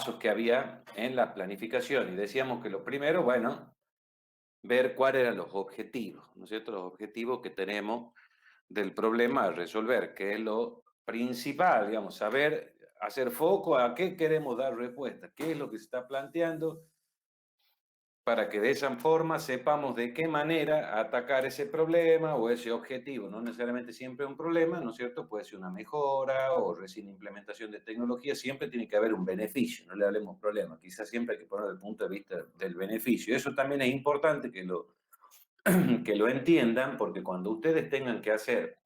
pasos que había en la planificación. Y decíamos que lo primero, bueno, ver cuáles eran los objetivos, ¿no es cierto? Los objetivos que tenemos del problema a resolver, que es lo principal, digamos, saber hacer foco a qué queremos dar respuesta, qué es lo que se está planteando, para que de esa forma sepamos de qué manera atacar ese problema o ese objetivo. No necesariamente siempre un problema, ¿no es cierto? Puede ser una mejora o recién implementación de tecnología. Siempre tiene que haber un beneficio, no le hablemos problema. Quizás siempre hay que poner el punto de vista del beneficio. Eso también es importante que lo entiendan, porque cuando ustedes tengan que hacer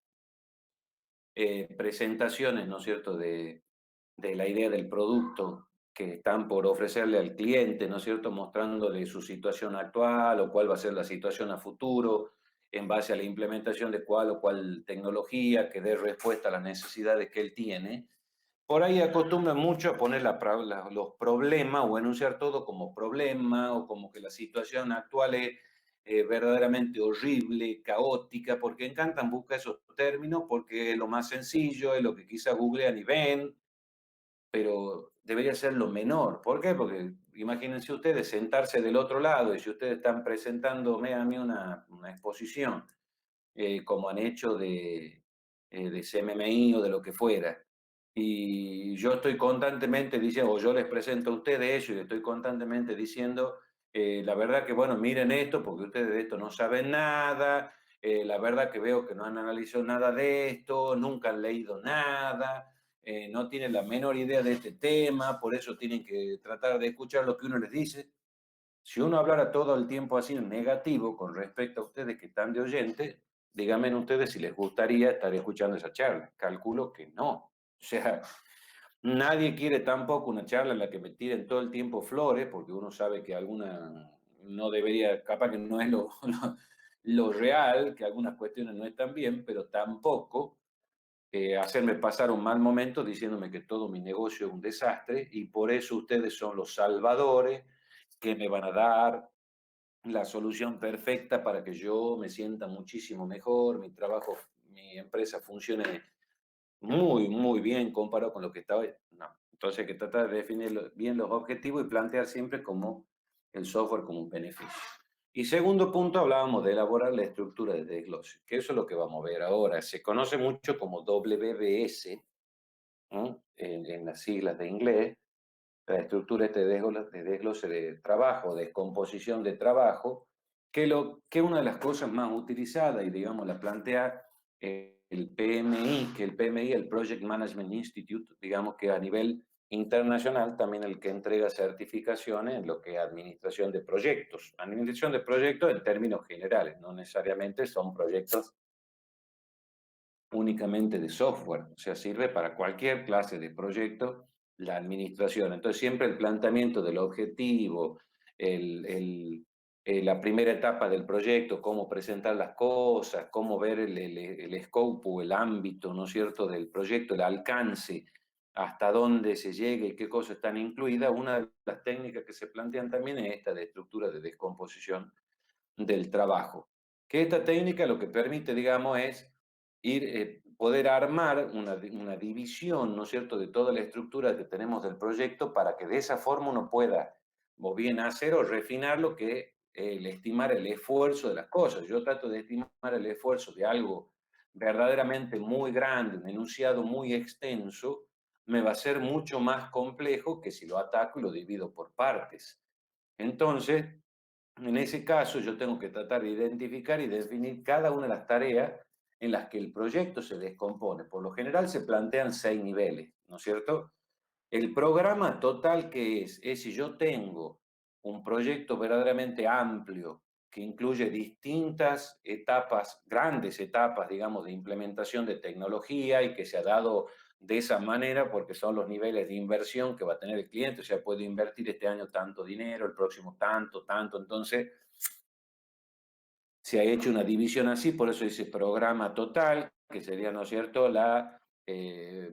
presentaciones, ¿no es cierto?, de la idea del producto que están por ofrecerle al cliente, ¿no es cierto?, mostrándole su situación actual o cuál va a ser la situación a futuro en base a la implementación de cuál o cuál tecnología que dé respuesta a las necesidades que él tiene. Por ahí acostumbran mucho a poner los problemas o enunciar todo como problema o como que la situación actual es verdaderamente horrible, caótica, porque encantan buscar esos términos porque es lo más sencillo, es lo que quizás googlean y ven, pero debería ser lo menor. ¿Por qué? Porque imagínense ustedes sentarse del otro lado y si ustedes están presentándome a mí una exposición, como han hecho de CMMI o de lo que fuera, y yo estoy constantemente diciendo, o yo les presento a ustedes eso y estoy constantemente diciendo, la verdad que, bueno, miren esto, porque ustedes de esto no saben nada, la verdad que veo que no han analizado nada de esto, nunca han leído nada, no tienen la menor idea de este tema, por eso tienen que tratar de escuchar lo que uno les dice. Si uno hablara todo el tiempo así en negativo con respecto a ustedes que están de oyente, díganme ustedes si les gustaría estar escuchando esa charla. Calculo que no. O sea, nadie quiere tampoco una charla en la que me tiren todo el tiempo flores, porque uno sabe que alguna no debería, capaz que no es lo real, que algunas cuestiones no están bien, pero tampoco hacerme pasar un mal momento diciéndome que todo mi negocio es un desastre y por eso ustedes son los salvadores que me van a dar la solución perfecta para que yo me sienta muchísimo mejor, mi trabajo, mi empresa funcione muy, muy bien comparado con lo que está hoy. No. Entonces hay que tratar de definir bien los objetivos y plantear siempre como el software como un beneficio. Y segundo punto, hablábamos de elaborar la estructura de desglose, que eso es lo que vamos a ver ahora. Se conoce mucho como WBS, ¿no?, en las siglas de inglés, la estructura de desglose de trabajo, descomposición de trabajo, que una de las cosas más utilizadas y, digamos, la plantea el PMI, que el PMI, el Project Management Institute, digamos que a nivel internacional también el que entrega certificaciones en lo que es administración de proyectos. Administración de proyectos en términos generales, no necesariamente son proyectos únicamente de software, o sea, sirve para cualquier clase de proyecto la administración. Entonces, siempre el planteamiento del objetivo, la primera etapa del proyecto, cómo presentar las cosas, cómo ver el scope o el ámbito, ¿no es cierto?, del proyecto, el alcance, hasta dónde se llegue y qué cosas están incluidas. Una de las técnicas que se plantean también es esta de estructura de descomposición del trabajo. Que esta técnica lo que permite, digamos, es poder armar una división, ¿no es cierto?, de toda la estructura que tenemos del proyecto para que de esa forma uno pueda o bien hacer o refinar lo que el estimar el esfuerzo de las cosas. Yo trato de estimar el esfuerzo de algo verdaderamente muy grande, un enunciado muy extenso, me va a ser mucho más complejo que si lo ataco y lo divido por partes. Entonces, en ese caso, yo tengo que tratar de identificar y definir cada una de las tareas en las que el proyecto se descompone. Por lo general se plantean 6 niveles, ¿no es cierto? El programa total que es si yo tengo un proyecto verdaderamente amplio que incluye distintas etapas, grandes etapas, digamos, de implementación de tecnología y que se ha dado de esa manera porque son los niveles de inversión que va a tener el cliente. O sea, puedo invertir este año tanto dinero, el próximo tanto, tanto. Entonces, se ha hecho una división así, por eso dice programa total, que sería, ¿no es cierto?,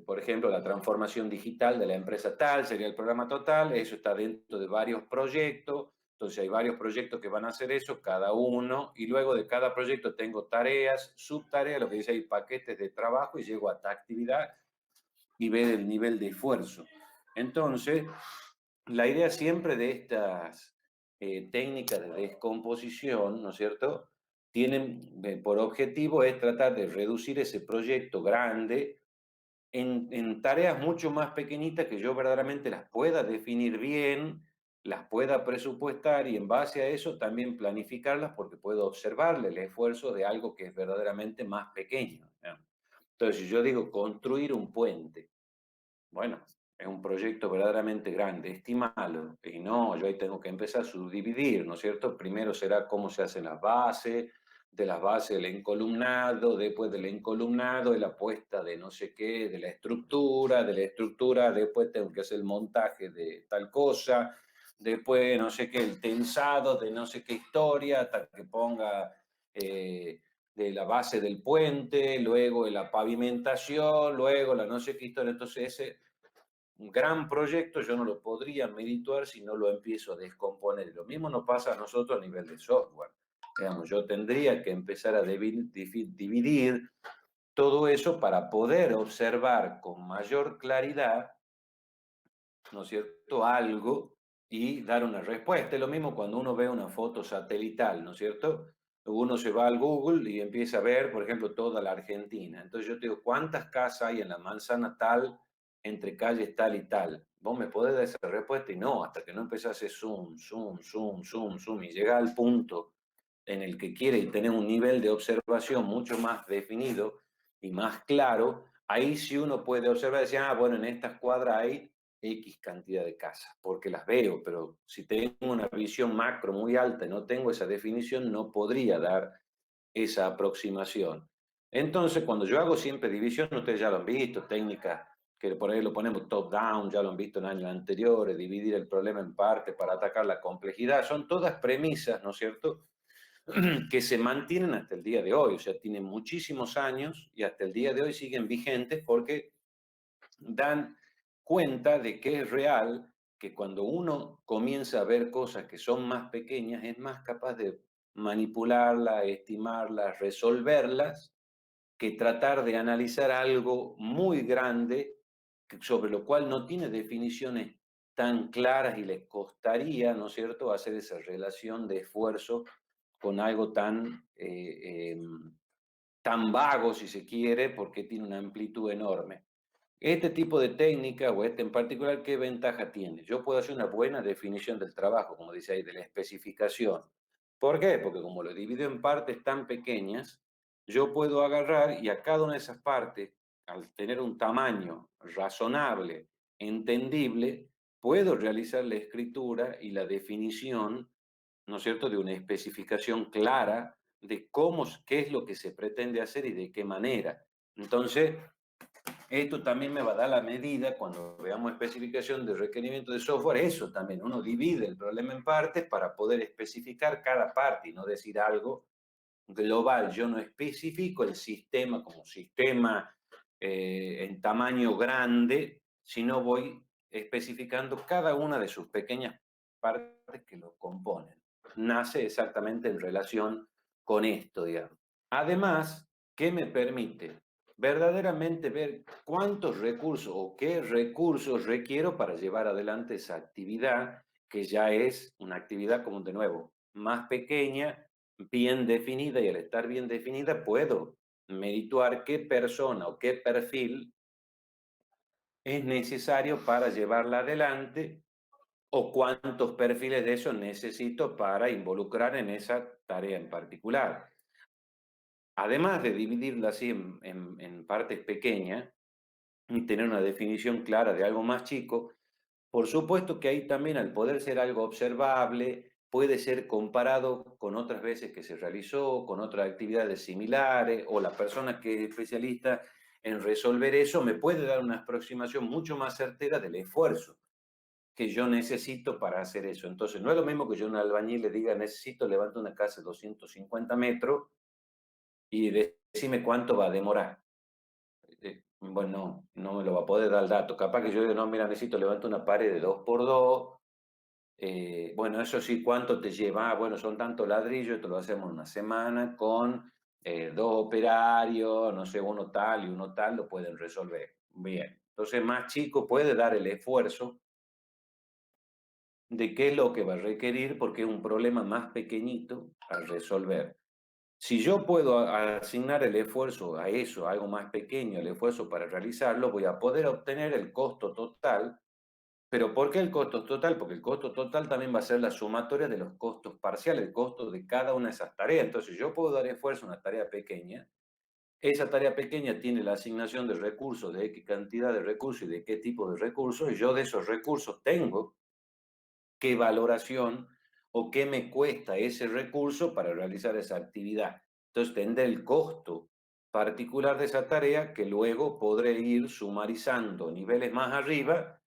por ejemplo, la transformación digital de la empresa tal, sería el programa total, eso está dentro de varios proyectos, entonces hay varios proyectos que van a hacer eso, cada uno, y luego de cada proyecto tengo tareas, subtareas, lo que dice ahí, paquetes de trabajo, y llego a esta actividad y ver el nivel de esfuerzo. Entonces, la idea siempre de estas técnicas de descomposición, ¿no es cierto? Tienen por objetivo es tratar de reducir ese proyecto grande en tareas mucho más pequeñitas que yo verdaderamente las pueda definir bien, las pueda presupuestar y en base a eso también planificarlas porque puedo observarle el esfuerzo de algo que es verdaderamente más pequeño, ¿no? Entonces, si yo digo construir un puente, bueno, es un proyecto verdaderamente grande, estimalo. Y no, yo ahí tengo que empezar a subdividir, ¿no es cierto? Primero será cómo se hacen las bases, de las bases el encolumnado, después del encolumnado la puesta de no sé qué, de la estructura después tengo que hacer el montaje de tal cosa, después no sé qué, el tensado de no sé qué historia, hasta que ponga de la base del puente, luego la pavimentación, luego la no sé qué historia. Entonces, ese un gran proyecto yo no lo podría medituar si no lo empiezo a descomponer. Lo mismo nos pasa a nosotros a nivel de software. Digamos, yo tendría que empezar a dividir todo eso para poder observar con mayor claridad, ¿no es cierto?, algo y dar una respuesta. Es lo mismo cuando uno ve una foto satelital, ¿no es cierto? Uno se va al Google y empieza a ver, por ejemplo, toda la Argentina. Entonces yo te digo, ¿cuántas casas hay en la manzana tal, entre calles tal y tal? Vos me podés dar esa respuesta y no, hasta que no empezás a hacer zoom, zoom, zoom, zoom, zoom y llega al punto en el que quiere tener un nivel de observación mucho más definido y más claro, ahí sí uno puede observar y decir, ah, bueno, en estas cuadras hay X cantidad de casas, porque las veo, pero si tengo una visión macro muy alta y no tengo esa definición, no podría dar esa aproximación. Entonces, cuando yo hago siempre división, ustedes ya lo han visto, técnicas que por ahí lo ponemos top-down, ya lo han visto en años anteriores, dividir el problema en parte para atacar la complejidad, son todas premisas, ¿no es cierto?, que se mantienen hasta el día de hoy, o sea, tienen muchísimos años y hasta el día de hoy siguen vigentes porque dan cuenta de que es real que cuando uno comienza a ver cosas que son más pequeñas, es más capaz de manipularlas, estimarlas, resolverlas, que tratar de analizar algo muy grande sobre lo cual no tiene definiciones tan claras y les costaría, ¿no es cierto?, hacer esa relación de esfuerzo con algo tan vago, si se quiere, porque tiene una amplitud enorme. Este tipo de técnica, o este en particular, ¿qué ventaja tiene? Yo puedo hacer una buena definición del trabajo, como dice ahí, de la especificación. ¿Por qué? Porque como lo divido en partes tan pequeñas, yo puedo agarrar y a cada una de esas partes, al tener un tamaño razonable, entendible, puedo realizar la escritura y la definición, ¿no es cierto?, de una especificación clara de cómo, qué es lo que se pretende hacer y de qué manera. Entonces, esto también me va a dar la medida cuando veamos especificación de requerimiento de software. Eso también, uno divide el problema en partes para poder especificar cada parte y no decir algo global. Yo no especifico el sistema como sistema en tamaño grande, sino voy especificando cada una de sus pequeñas partes que lo componen. Nace exactamente en relación con esto, digamos. Además, ¿qué me permite? Verdaderamente ver cuántos recursos o qué recursos requiero para llevar adelante esa actividad, que ya es una actividad, como de nuevo, más pequeña, bien definida, y al estar bien definida puedo medituar qué persona o qué perfil es necesario para llevarla adelante o cuántos perfiles de eso necesito para involucrar en esa tarea en particular. Además de dividirla así en partes pequeñas y tener una definición clara de algo más chico, por supuesto que ahí también, al poder ser algo observable, puede ser comparado con otras veces que se realizó, con otras actividades similares, o la persona que es especialista en resolver eso me puede dar una aproximación mucho más certera del esfuerzo que yo necesito para hacer eso. Entonces, no es lo mismo que yo a un albañil le diga, necesito levantar una casa de 250 metros y decime cuánto va a demorar. Bueno, no me lo va a poder dar el dato. Capaz que yo digo, no, mira, necesito levantar una pared de 2 por 2. Bueno, eso sí, ¿cuánto te lleva? Ah, bueno, son tantos ladrillos, esto lo hacemos en una semana con 2 operarios, no sé, uno tal y uno tal, lo pueden resolver. Bien, entonces más chico puede dar el esfuerzo de qué es lo que va a requerir, porque es un problema más pequeñito a resolver. Si yo puedo asignar el esfuerzo a eso, a algo más pequeño, el esfuerzo para realizarlo, voy a poder obtener el costo total. ¿Pero por qué el costo total? Porque el costo total también va a ser la sumatoria de los costos parciales, el costo de cada una de esas tareas. Entonces, yo puedo dar esfuerzo a una tarea pequeña. Esa tarea pequeña tiene la asignación de recursos, de qué cantidad de recursos y de qué tipo de recursos, y yo de esos recursos tengo qué valoración o qué me cuesta ese recurso para realizar esa actividad. Entonces tendré el costo particular de esa tarea que luego podré ir sumarizando niveles más arriba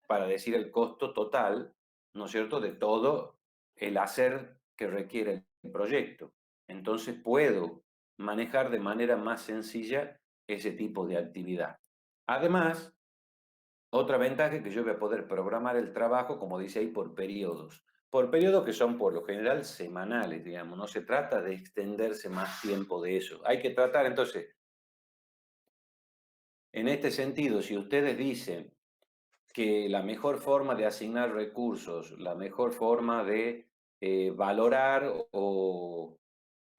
para decir el costo total, ¿no es cierto?, de todo el hacer que requiere el proyecto. Entonces puedo manejar de manera más sencilla ese tipo de actividad. Además, otra ventaja es que yo voy a poder programar el trabajo, como dice ahí, por periodos que son por lo general semanales, digamos, no se trata de extenderse más tiempo de eso. Hay que tratar, entonces, en este sentido, si ustedes dicen que la mejor forma de asignar recursos, la mejor forma de valorar o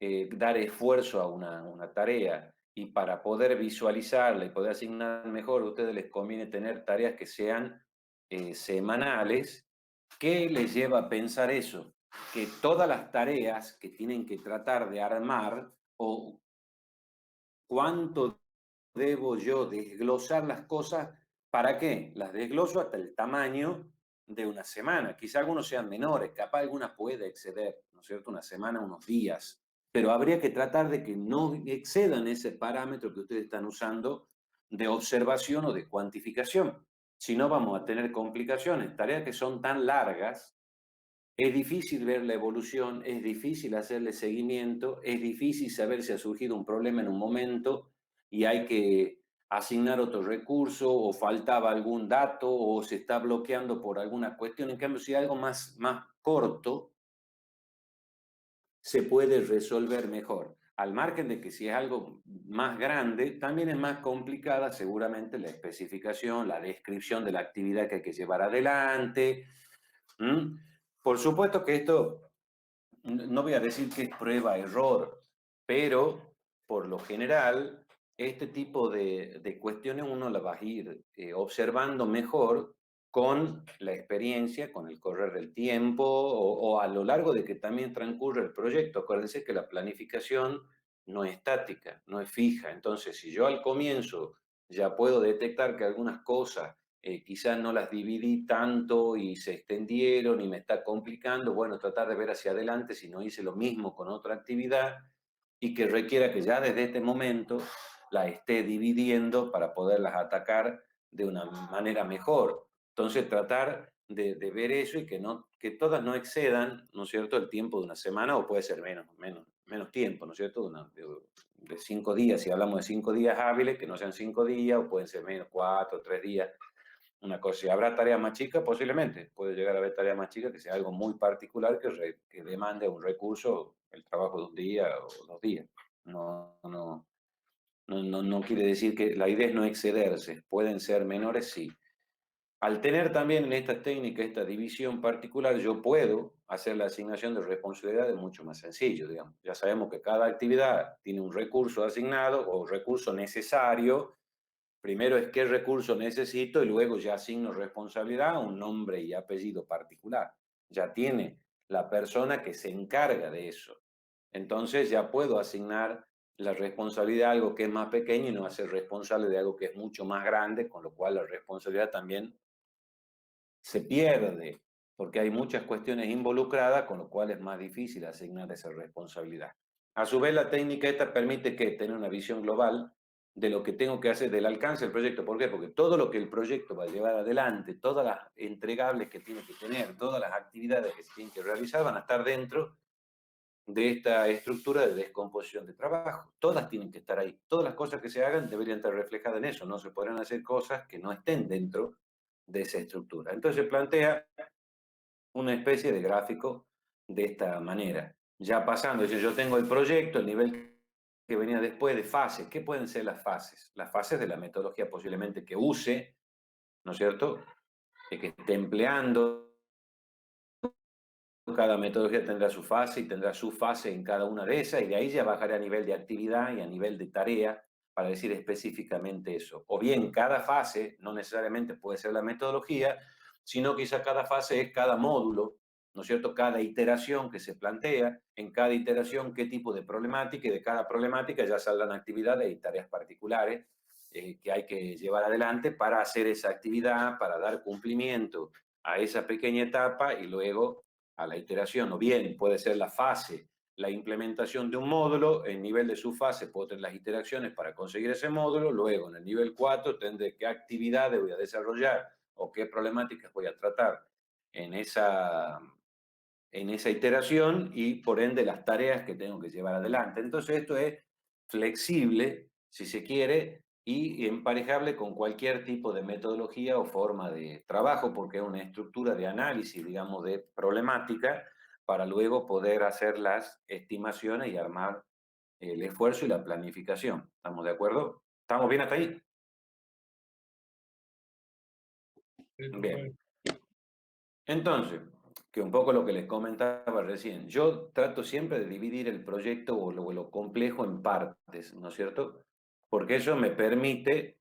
dar esfuerzo a una tarea y para poder visualizarla y poder asignar mejor, a ustedes les conviene tener tareas que sean semanales. ¿Qué les lleva a pensar eso? Que todas las tareas que tienen que tratar de armar o cuánto debo yo desglosar las cosas. ¿Para qué? Las desgloso hasta el tamaño de una semana. Quizá algunos sean menores, capaz algunas puede exceder, ¿no es cierto? Una semana, unos días. Pero habría que tratar de que no excedan ese parámetro que ustedes están usando de observación o de cuantificación. Si no, vamos a tener complicaciones. Tareas que son tan largas, es difícil ver la evolución, es difícil hacerle seguimiento, es difícil saber si ha surgido un problema en un momento y hay que asignar otro recurso o faltaba algún dato o se está bloqueando por alguna cuestión. En cambio, si algo más corto, se puede resolver mejor. Al margen de que si es algo más grande, también es más complicada seguramente la especificación, la descripción de la actividad que hay que llevar adelante. ¿Mm? Por supuesto que esto no voy a decir que es prueba-error, pero por lo general, este tipo de cuestiones uno las va a ir observando mejor con la experiencia, con el correr del tiempo o a lo largo de que también transcurre el proyecto. Acuérdense que la planificación no es estática, no es fija. Entonces, si yo al comienzo ya puedo detectar que algunas cosas quizás no las dividí tanto y se extendieron y me está complicando, bueno, tratar de ver hacia adelante si no hice lo mismo con otra actividad y que requiera que ya desde este momento la esté dividiendo para poderlas atacar de una manera mejor. Entonces tratar de ver eso y que todas no excedan, ¿no es cierto?, el tiempo de una semana o puede ser menos tiempo, ¿no es cierto?, de 5 días, si hablamos de 5 días hábiles, que no sean 5 días o pueden ser menos 4 o 3 días. Una cosa, si habrá tarea más chica, posiblemente puede llegar a haber tarea más chica que sea algo muy particular que demande un recurso, el trabajo de un día o 2 días. No quiere decir que la idea es no excederse, pueden ser menores, sí. Al tener también en esta técnica, esta división particular, yo puedo hacer la asignación de responsabilidades mucho más sencillo, digamos. Ya sabemos que cada actividad tiene un recurso asignado o recurso necesario. Primero es qué recurso necesito y luego ya asigno responsabilidad a un nombre y apellido particular. Ya tiene la persona que se encarga de eso. Entonces ya puedo asignar la responsabilidad a algo que es más pequeño y no hacer responsable de algo que es mucho más grande, con lo cual la responsabilidad también se pierde, porque hay muchas cuestiones involucradas, con lo cual es más difícil asignar esa responsabilidad. A su vez, la técnica esta permite que tener una visión global de lo que tengo que hacer, del alcance del proyecto. ¿Por qué? Porque todo lo que el proyecto va a llevar adelante, todas las entregables que tiene que tener, todas las actividades que se tienen que realizar van a estar dentro de esta estructura de descomposición de trabajo. Todas tienen que estar ahí. Todas las cosas que se hagan deberían estar reflejadas en eso. No se podrán hacer cosas que no estén dentro de esa estructura. Entonces plantea una especie de gráfico de esta manera. Ya pasando, es decir, yo tengo el proyecto, el nivel que venía después de fases. ¿Qué pueden ser las fases? Las fases de la metodología posiblemente que use, ¿no es cierto? Que esté empleando cada metodología tendrá su fase y tendrá su fase en cada una de esas, y de ahí ya bajaré a nivel de actividad y a nivel de tarea para decir específicamente eso. O bien cada fase, no necesariamente puede ser la metodología, sino quizá cada fase es cada módulo, ¿no es cierto? Cada iteración que se plantea, en cada iteración qué tipo de problemática, y de cada problemática ya saldrán actividades y tareas particulares que hay que llevar adelante para hacer esa actividad, para dar cumplimiento a esa pequeña etapa y luego a la iteración. O bien puede ser la fase, la implementación de un módulo, en nivel de su fase puedo tener las iteraciones para conseguir ese módulo, luego en el nivel 4 tendré qué actividades voy a desarrollar o qué problemáticas voy a tratar en esa iteración y por ende las tareas que tengo que llevar adelante. Entonces esto es flexible, si se quiere, y emparejable con cualquier tipo de metodología o forma de trabajo, porque es una estructura de análisis, digamos, de problemática, para luego poder hacer las estimaciones y armar el esfuerzo y la planificación. ¿Estamos de acuerdo? ¿Estamos bien hasta ahí? Sí, Bien. perfecto. Entonces, que un poco lo que les comentaba recién, yo trato siempre de dividir el proyecto o lo complejo en partes, ¿no es cierto? Porque eso me permite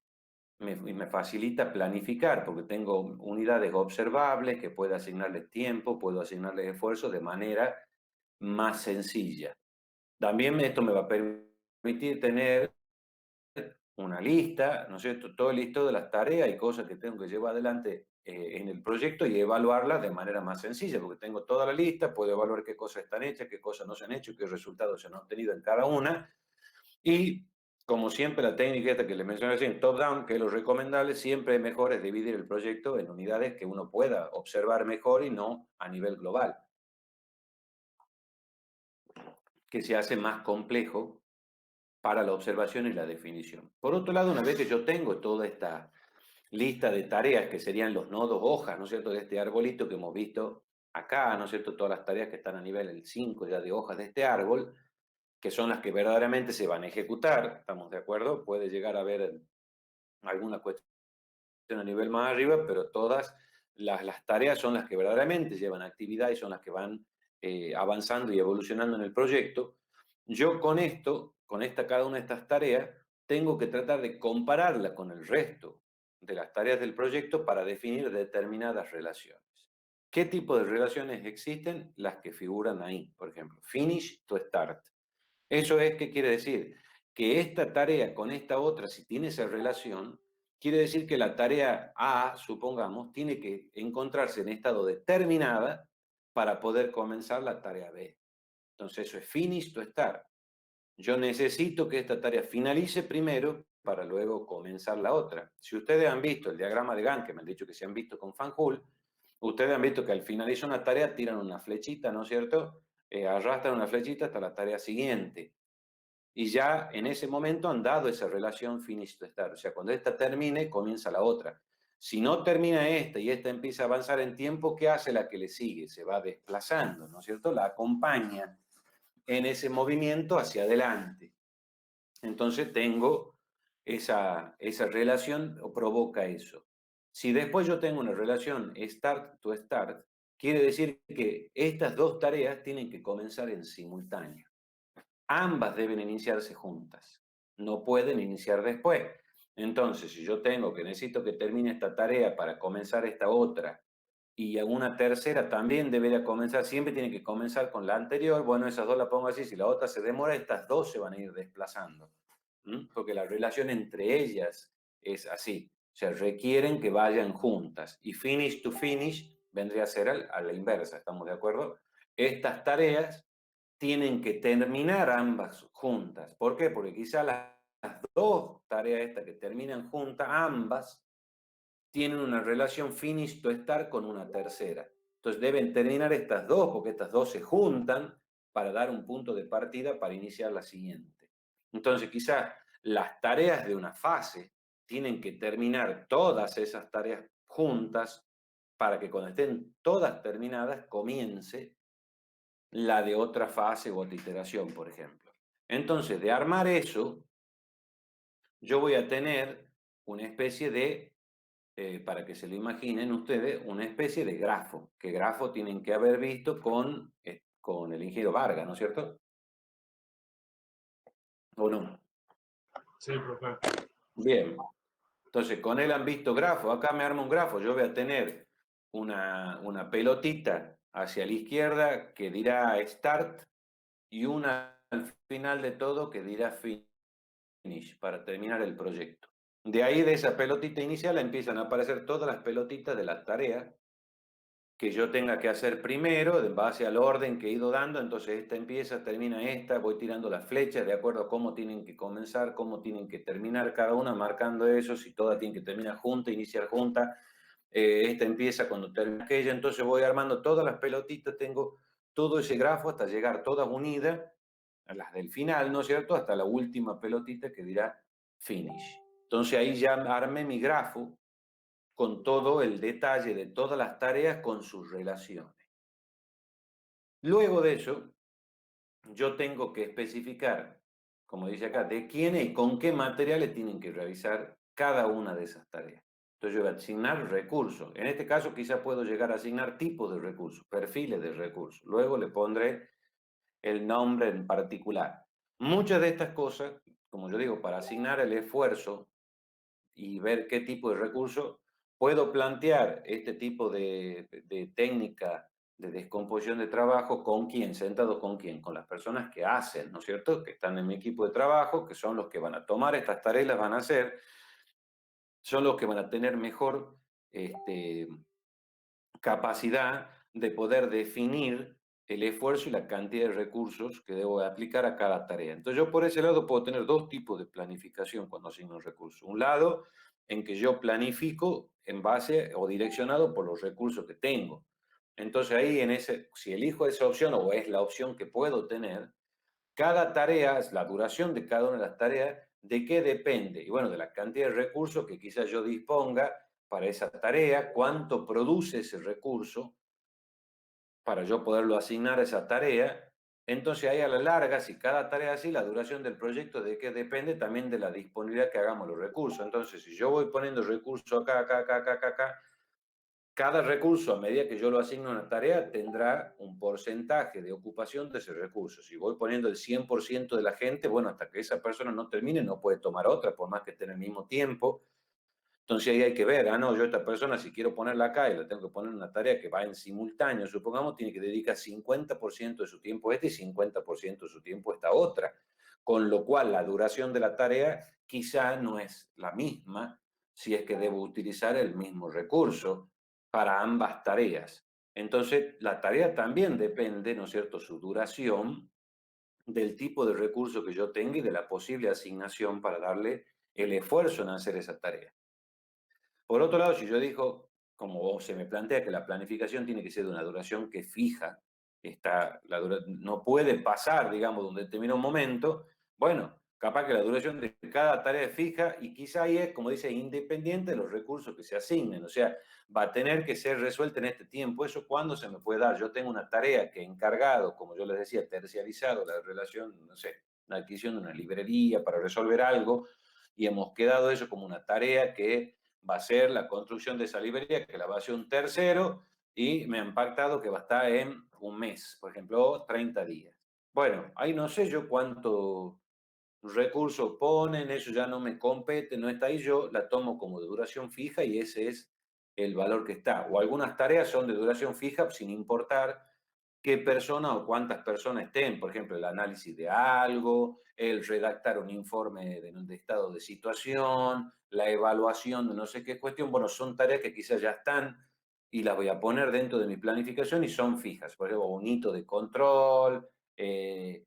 y me facilita planificar, porque tengo unidades observables que puedo asignarles tiempo, puedo asignarles esfuerzo de manera más sencilla. También esto me va a permitir tener una lista, ¿no es cierto? Todo el listado de las tareas y cosas que tengo que llevar adelante en el proyecto y evaluarlas de manera más sencilla, porque tengo toda la lista, puedo evaluar qué cosas están hechas, qué cosas no se han hecho, qué resultados se han obtenido en cada una. Y como siempre, la técnica esta que les mencioné recién, top-down, que es lo recomendable, siempre es mejor es dividir el proyecto en unidades que uno pueda observar mejor y no a nivel global, que se hace más complejo para la observación y la definición. Por otro lado, una vez que yo tengo toda esta lista de tareas que serían los nodos hojas, ¿no es cierto?, de este arbolito que hemos visto acá, ¿no es cierto?, todas las tareas que están a nivel del 5 ya de hojas de este árbol, que son las que verdaderamente se van a ejecutar, ¿estamos de acuerdo? Puede llegar a haber alguna cuestión a nivel más arriba, pero todas las tareas son las que verdaderamente llevan actividad y son las que van avanzando y evolucionando en el proyecto. Yo con esto, cada una de estas tareas, tengo que tratar de compararla con el resto de las tareas del proyecto para definir determinadas relaciones. ¿Qué tipo de relaciones existen? Las que figuran ahí, por ejemplo, finish to start. Eso es, ¿qué quiere decir? Que esta tarea con esta otra, si tiene esa relación, quiere decir que la tarea A, supongamos, tiene que encontrarse en estado determinada para poder comenzar la tarea B. Entonces eso es finish to start. Yo necesito que esta tarea finalice primero para luego comenzar la otra. Si ustedes han visto el diagrama de Gantt, que me han dicho que se han visto con Fanjul, ustedes han visto que al finalizar una tarea tiran una flechita, ¿no es cierto? Arrastran una flechita hasta la tarea siguiente y ya en ese momento han dado esa relación finish to start. O sea, cuando esta termine, comienza la otra. Si no termina esta y esta empieza a avanzar en tiempo, ¿qué hace la que le sigue? Se va desplazando, ¿no es cierto? La acompaña en ese movimiento hacia adelante. Entonces tengo esa relación o provoca eso. Si después yo tengo una relación start to start, quiere decir que estas dos tareas tienen que comenzar en simultáneo. Ambas deben iniciarse juntas, no pueden iniciar después. Entonces, si yo necesito que termine esta tarea para comenzar esta otra, y una tercera también debería comenzar, siempre tiene que comenzar con la anterior, bueno, esas dos la pongo así, si la otra se demora, estas dos se van a ir desplazando, porque la relación entre ellas es así, o sea, requieren que vayan juntas, y finish to finish vendría a ser a la inversa, ¿estamos de acuerdo? Estas tareas tienen que terminar ambas juntas. ¿Por qué? Porque quizá las dos tareas estas que terminan juntas, ambas, tienen una relación finish to start con una tercera. Entonces deben terminar estas dos, porque estas dos se juntan para dar un punto de partida para iniciar la siguiente. Entonces quizá las tareas de una fase tienen que terminar todas esas tareas juntas para que cuando estén todas terminadas comience la de otra fase o otra iteración, por ejemplo. Entonces, de armar eso, yo voy a tener una especie de para que se lo imaginen ustedes, una especie de grafo, que grafo tienen que haber visto con el ingeniero Vargas, ¿no es cierto? ¿O no? Sí, profe. Bien, entonces con él han visto grafo, acá me arma un grafo, yo voy a tener una pelotita hacia la izquierda que dirá start y una al final de todo que dirá finish para terminar el proyecto. De ahí, de esa pelotita inicial, empiezan a aparecer todas las pelotitas de las tareas que yo tenga que hacer primero, en base al orden que he ido dando. Entonces esta empieza, termina esta, voy tirando las flechas de acuerdo a cómo tienen que comenzar, cómo tienen que terminar cada una, marcando eso, si todas tienen que terminar junta, iniciar junta, esta empieza cuando termina aquella. Entonces voy armando todas las pelotitas, tengo todo ese grafo hasta llegar todas unidas, a las del final, ¿no es cierto?, hasta la última pelotita que dirá finish. Entonces ahí ya armé mi grafo con todo el detalle de todas las tareas con sus relaciones. Luego de eso, yo tengo que especificar, como dice acá, de quiénes y con qué materiales tienen que realizar cada una de esas tareas. Entonces yo voy a asignar recursos. En este caso quizás puedo llegar a asignar tipos de recursos, perfiles de recursos. Luego le pondré el nombre en particular. Muchas de estas cosas, como yo digo, para asignar el esfuerzo y ver qué tipo de recurso, puedo plantear este tipo de técnica de descomposición de trabajo con quién, sentado con quién, con las personas que hacen, ¿no es cierto?, que están en mi equipo de trabajo, que son los que van a tomar estas tareas, las van a hacer, son los que van a tener mejor este, capacidad de poder definir el esfuerzo y la cantidad de recursos que debo aplicar a cada tarea. Entonces yo por ese lado puedo tener dos tipos de planificación cuando asigno recursos. Un lado en que yo planifico en base o direccionado por los recursos que tengo. Entonces ahí si elijo esa opción o es la opción que puedo tener, cada tarea, la duración de cada una de las tareas, ¿de qué depende? Y bueno, de la cantidad de recursos que quizás yo disponga para esa tarea, cuánto produce ese recurso para yo poderlo asignar a esa tarea. Entonces ahí a la larga, si cada tarea es así, la duración del proyecto de qué depende también de la disponibilidad que hagamos los recursos. Entonces, si yo voy poniendo recursos acá, acá, acá, acá, acá, acá, cada recurso, a medida que yo lo asigno a una tarea, tendrá un porcentaje de ocupación de ese recurso. Si voy poniendo el 100% de la gente, bueno, hasta que esa persona no termine, no puede tomar otra, por más que esté en el mismo tiempo. Entonces ahí hay que ver, no, yo esta persona si quiero ponerla acá y la tengo que poner en una tarea que va en simultáneo, supongamos, tiene que dedicar 50% de su tiempo a esta y 50% de su tiempo a esta otra. Con lo cual la duración de la tarea quizá no es la misma si es que debo utilizar el mismo recurso para ambas tareas. Entonces la tarea también depende, ¿no es cierto?, su duración del tipo de recurso que yo tenga y de la posible asignación para darle el esfuerzo en hacer esa tarea. Por otro lado, si yo digo, como se me plantea, que la planificación tiene que ser de una duración que fija, no puede pasar, digamos, de un determinado momento, bueno, capaz que la duración de cada tarea es fija y quizá ahí es, como dice, independiente de los recursos que se asignen. O sea, va a tener que ser resuelta en este tiempo. ¿Eso cuándo se me puede dar? Yo tengo una tarea que he encargado, como yo les decía, terciarizado la relación, no sé, la adquisición de una librería para resolver algo, y hemos quedado eso como una tarea que va a ser la construcción de esa librería, que la va a hacer un tercero, y me han pactado que va a estar en un mes, por ejemplo, 30 días. Bueno, ahí no sé yo cuánto recursos ponen, eso ya no me compete, no está ahí, yo la tomo como de duración fija y ese es el valor que está. O algunas tareas son de duración fija sin importar qué persona o cuántas personas estén, por ejemplo, el análisis de algo, el redactar un informe de estado de situación, la evaluación de no sé qué cuestión. Bueno, son tareas que quizás ya están y las voy a poner dentro de mi planificación y son fijas. Por ejemplo, un hito de control, eh,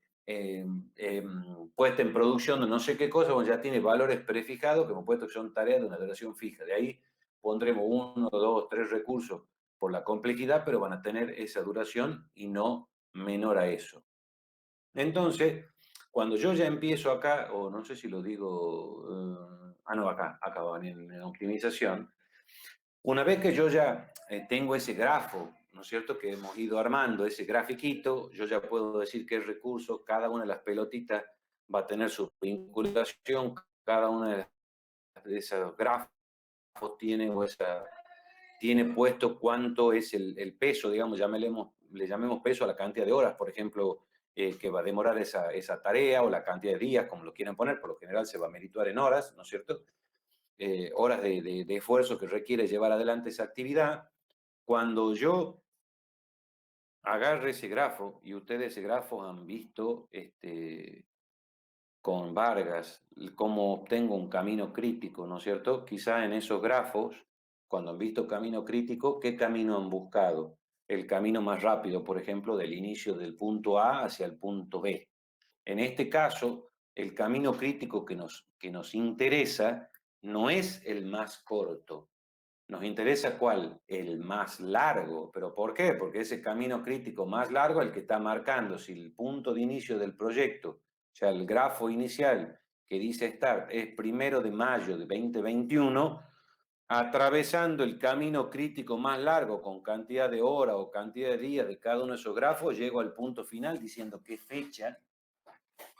puesta en producción de no sé qué cosa, bueno, ya tiene valores prefijados que hemos puesto que son tareas de una duración fija. De ahí pondremos uno, dos, tres recursos por la complejidad, pero van a tener esa duración y no menor a eso. Entonces, cuando yo ya empiezo acá, o no sé si lo digo, no, acá va en optimización, una vez que yo ya tengo ese grafo, ¿no es cierto?, que hemos ido armando, ese grafiquito, yo ya puedo decir qué recurso, cada una de las pelotitas va a tener su vinculación, cada una de esos gráficos tiene o esa, tiene puesto cuánto es el peso, digamos, le llamemos peso a la cantidad de horas, por ejemplo, que va a demorar esa tarea o la cantidad de días, como lo quieran poner, por lo general se va a merituar en horas, ¿no es cierto? Horas de esfuerzo que requiere llevar adelante esa actividad. Cuando yo agarre ese grafo, y ustedes ese grafo han visto con Vargas, cómo obtengo un camino crítico, ¿no es cierto? Quizá en esos grafos, cuando han visto camino crítico, ¿qué camino han buscado? El camino más rápido, por ejemplo, del inicio del punto A hacia el punto B. En este caso, el camino crítico que nos interesa no es el más corto, nos interesa cuál, el más largo. ¿Pero por qué? Porque ese camino crítico más largo es el que está marcando si el punto de inicio del proyecto, o sea, el grafo inicial que dice Start es 1 de mayo de 2021, atravesando el camino crítico más largo con cantidad de horas o cantidad de días de cada uno de esos grafos, llego al punto final diciendo qué fecha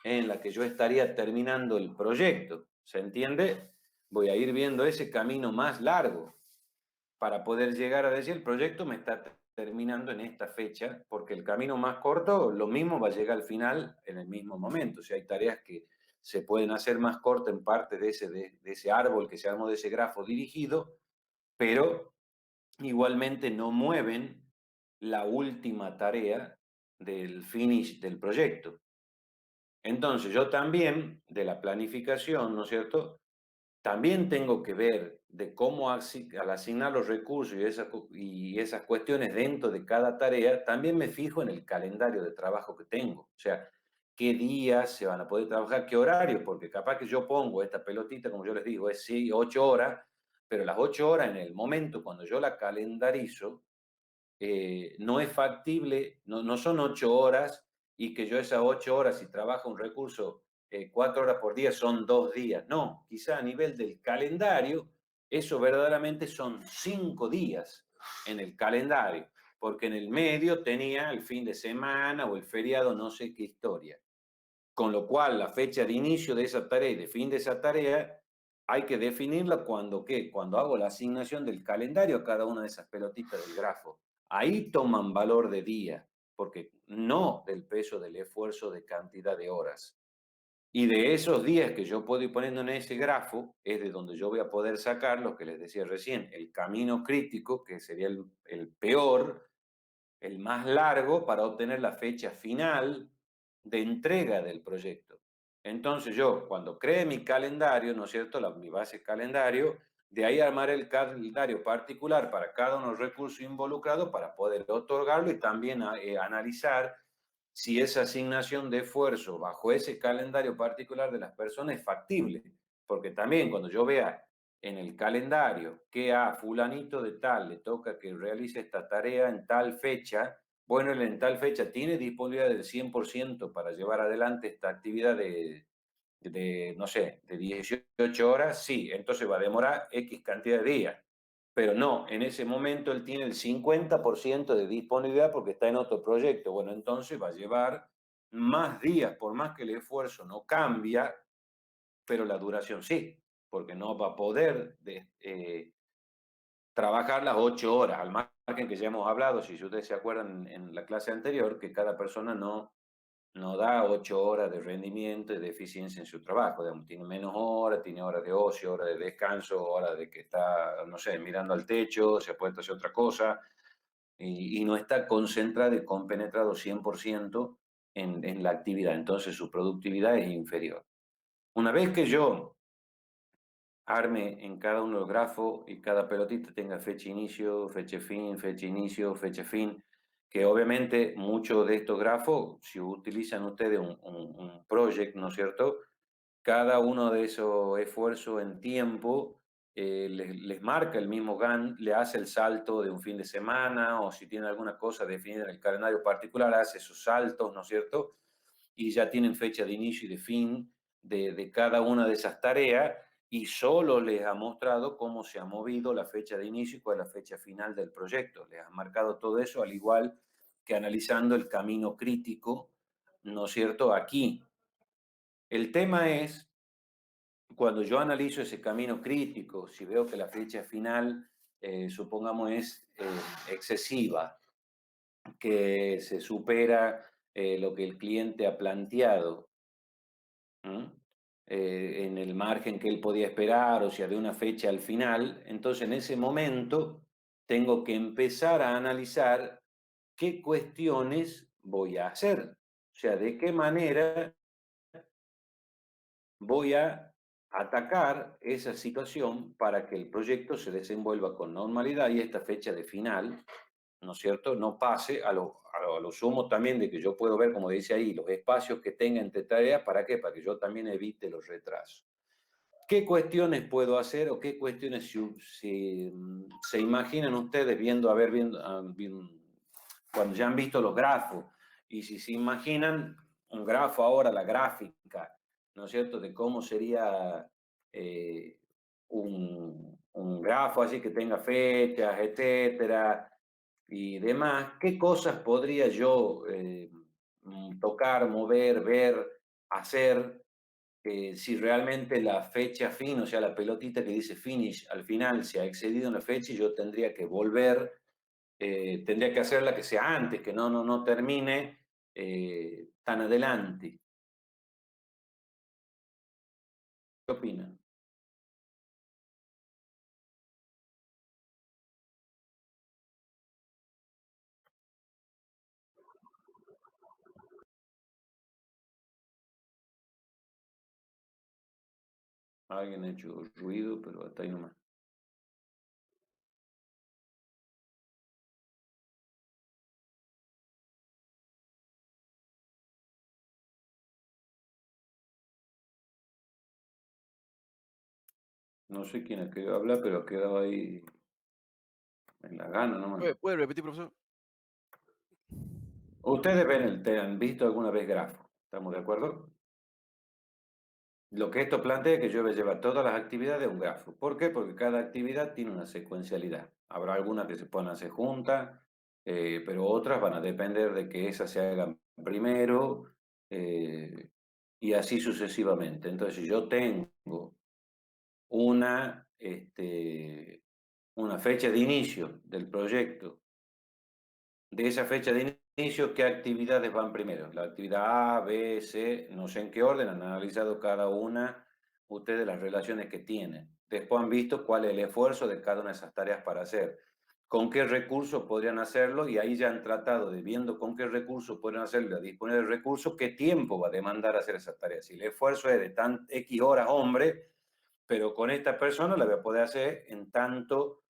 en la que yo estaría terminando el proyecto. ¿Se entiende? Voy a ir viendo ese camino más largo para poder llegar a decir el proyecto me está terminando en esta fecha, porque el camino más corto, lo mismo va a llegar al final en el mismo momento. O sea, hay tareas que se pueden hacer más cortas en parte de ese árbol que se armó, de ese grafo dirigido, pero igualmente no mueven la última tarea del finish del proyecto. Entonces, yo también, de la planificación, ¿no es cierto? También tengo que ver de cómo al asignar los recursos y esas cuestiones dentro de cada tarea, también me fijo en el calendario de trabajo que tengo. O sea, qué días se van a poder trabajar, qué horarios, porque capaz que yo pongo esta pelotita, como yo les digo, es sí, 8 horas, pero las 8 horas en el momento cuando yo la calendarizo, no es factible, no son 8 horas y que yo esas 8 horas, si trabajo un recurso 4 horas por día, son 2 días. No, quizá a nivel del calendario, eso verdaderamente son 5 días en el calendario, porque en el medio tenía el fin de semana o el feriado, no sé qué historia. Con lo cual, la fecha de inicio de esa tarea y de fin de esa tarea hay que definirla cuando, ¿qué? Cuando hago la asignación del calendario a cada una de esas pelotitas del grafo. Ahí toman valor de día, porque no del peso del esfuerzo de cantidad de horas. Y de esos días que yo puedo ir poniendo en ese grafo, es de donde yo voy a poder sacar lo que les decía recién, el camino crítico, que sería el peor, el más largo para obtener la fecha final de entrega del proyecto. Entonces yo, cuando cree mi calendario, ¿no es cierto?, mi base calendario, de ahí armaré el calendario particular para cada uno de los recursos involucrados para poder otorgarlo y también analizar si esa asignación de esfuerzo bajo ese calendario particular de las personas es factible. Porque también cuando yo vea en el calendario que a fulanito de tal le toca que realice esta tarea en tal fecha, bueno, él en tal fecha tiene disponibilidad del 100% para llevar adelante esta actividad no sé, de 18 horas, sí, entonces va a demorar X cantidad de días. Pero no, en ese momento él tiene el 50% de disponibilidad porque está en otro proyecto. Bueno, entonces va a llevar más días, por más que el esfuerzo no cambia, pero la duración sí, porque no va a poder trabajar las 8 horas, al margen que ya hemos hablado, si ustedes se acuerdan en la clase anterior, que cada persona no da 8 horas de rendimiento y de eficiencia en su trabajo. Digamos, tiene menos horas, tiene horas de ocio, horas de descanso, horas de que está, no sé, mirando al techo, se puede hacer otra cosa, y no está concentrado y compenetrado 100% en la actividad. Entonces su productividad es inferior. Una vez que yo arme en cada uno de los grafos y cada pelotita tenga fecha inicio, fecha fin, fecha inicio, fecha fin, que obviamente muchos de estos grafos, si utilizan ustedes un project, ¿no es cierto? Cada uno de esos esfuerzos en tiempo les marca el mismo GAN, le hace el salto de un fin de semana o si tiene alguna cosa definida en el calendario particular, hace esos saltos, ¿no es cierto? Y ya tienen fecha de inicio y de fin de cada una de esas tareas y solo les ha mostrado cómo se ha movido la fecha de inicio y cuál es la fecha final del proyecto. Les ha marcado todo eso, al igual que analizando el camino crítico, ¿no es cierto? Aquí. El tema es cuando yo analizo ese camino crítico, si veo que la fecha final, supongamos, es excesiva, que se supera lo que el cliente ha planteado, ¿m? En el margen que él podía esperar, o sea, de una fecha al final, entonces en ese momento tengo que empezar a analizar qué cuestiones voy a hacer, o sea, de qué manera voy a atacar esa situación para que el proyecto se desenvuelva con normalidad y esta fecha de final, ¿no es cierto?, no pase a lo sumo también de que yo puedo ver, como dice ahí, los espacios que tenga entre tareas. ¿Para qué? Para que yo también evite los retrasos. ¿Qué cuestiones puedo hacer o qué cuestiones se imaginan ustedes cuando ya han visto los grafos? Y si se imaginan un grafo ahora, la gráfica, ¿no es cierto?, de cómo sería eh, un grafo así que tenga fechas, etcétera, y demás, ¿qué cosas podría yo tocar, mover, ver, hacer? Si realmente la fecha fin, o sea, la pelotita que dice finish al final se ha excedido en la fecha y yo tendría que volver, tendría que hacerla que sea antes, que no termine tan adelante. ¿Qué opinan? Alguien ha hecho ruido, pero hasta ahí nomás. No sé quién ha querido hablar, pero ha quedado ahí en la gana nomás. ¿Puede repetir, profesor? Ustedes han visto alguna vez grafo, ¿estamos de acuerdo? Lo que esto plantea es que yo voy a llevar todas las actividades a un grafo. ¿Por qué? Porque cada actividad tiene una secuencialidad. Habrá algunas que se puedan hacer juntas, pero otras van a depender de que esas se hagan primero, eh, y así sucesivamente. Entonces, si yo tengo una fecha de inicio del proyecto, de esa fecha de inicio, ¿qué actividades van primero? La actividad A, B, C, no sé en qué orden, han analizado cada una ustedes las relaciones que tienen. Después han visto cuál es el esfuerzo de cada una de esas tareas para hacer. ¿Con qué recursos podrían hacerlo? Y ahí ya han tratado de, viendo con qué recursos podrían hacerlo, a disponer de recursos, qué tiempo va a demandar hacer esas tareas. Si el esfuerzo es de X horas, hombre, pero con esta persona la voy a poder hacer en tanto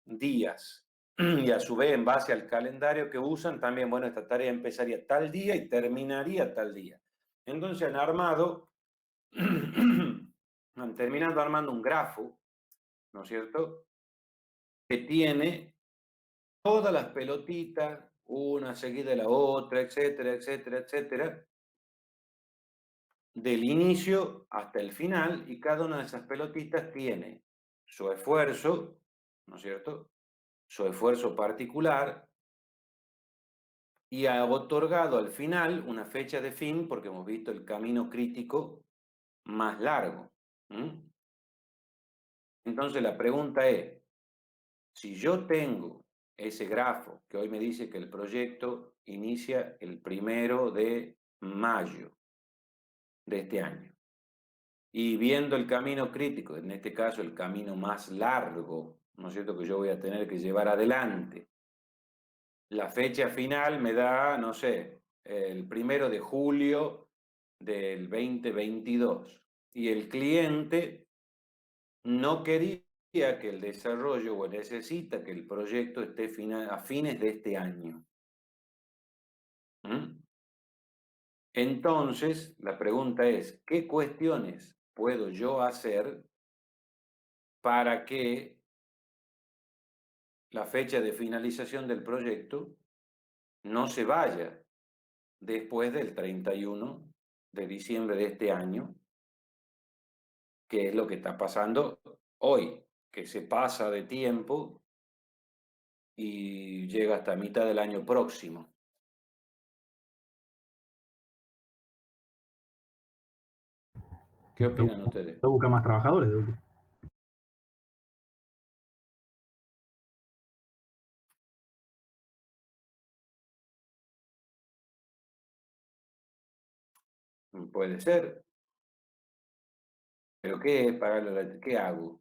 días. Y a su vez, en base al calendario que usan, también, bueno, esta tarea empezaría tal día y terminaría tal día. Entonces han armado, han terminado armando un grafo, ¿no es cierto?, que tiene todas las pelotitas, una seguida de la otra, etcétera, etcétera, etcétera, del inicio hasta el final, y cada una de esas pelotitas tiene su esfuerzo, ¿no es cierto?, su esfuerzo particular, y ha otorgado al final una fecha de fin porque hemos visto el camino crítico más largo. ¿M? Entonces la pregunta es, si yo tengo ese grafo que hoy me dice que el proyecto inicia el 1 de mayo de este año, y viendo el camino crítico, en este caso el camino más largo, ¿no es cierto?, que yo voy a tener que llevar adelante, la fecha final me da, no sé, el 1 de julio del 2022. Y el cliente no quería que el desarrollo, o necesita que el proyecto esté a fines de este año. ¿Mm? Entonces, la pregunta es, ¿qué cuestiones puedo yo hacer para que la fecha de finalización del proyecto no se vaya después del 31 de diciembre de este año, que es lo que está pasando hoy, que se pasa de tiempo y llega hasta mitad del año próximo? ¿Qué opinan ustedes? Yo busca más trabajadores, de última. Puede ser. ¿Pero qué es pagarle la... ¿Qué hago?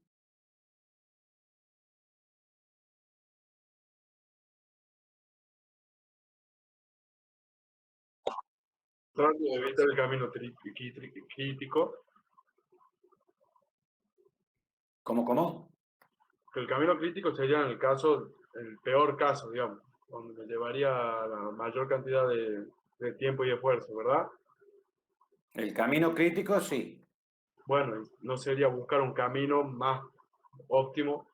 Trato de evitar el camino crítico, ¿Cómo? que el camino crítico sería en el caso, el peor caso, digamos, donde me llevaría la mayor cantidad de tiempo y esfuerzo, ¿verdad? El camino crítico, sí. Bueno, no sería buscar un camino más óptimo.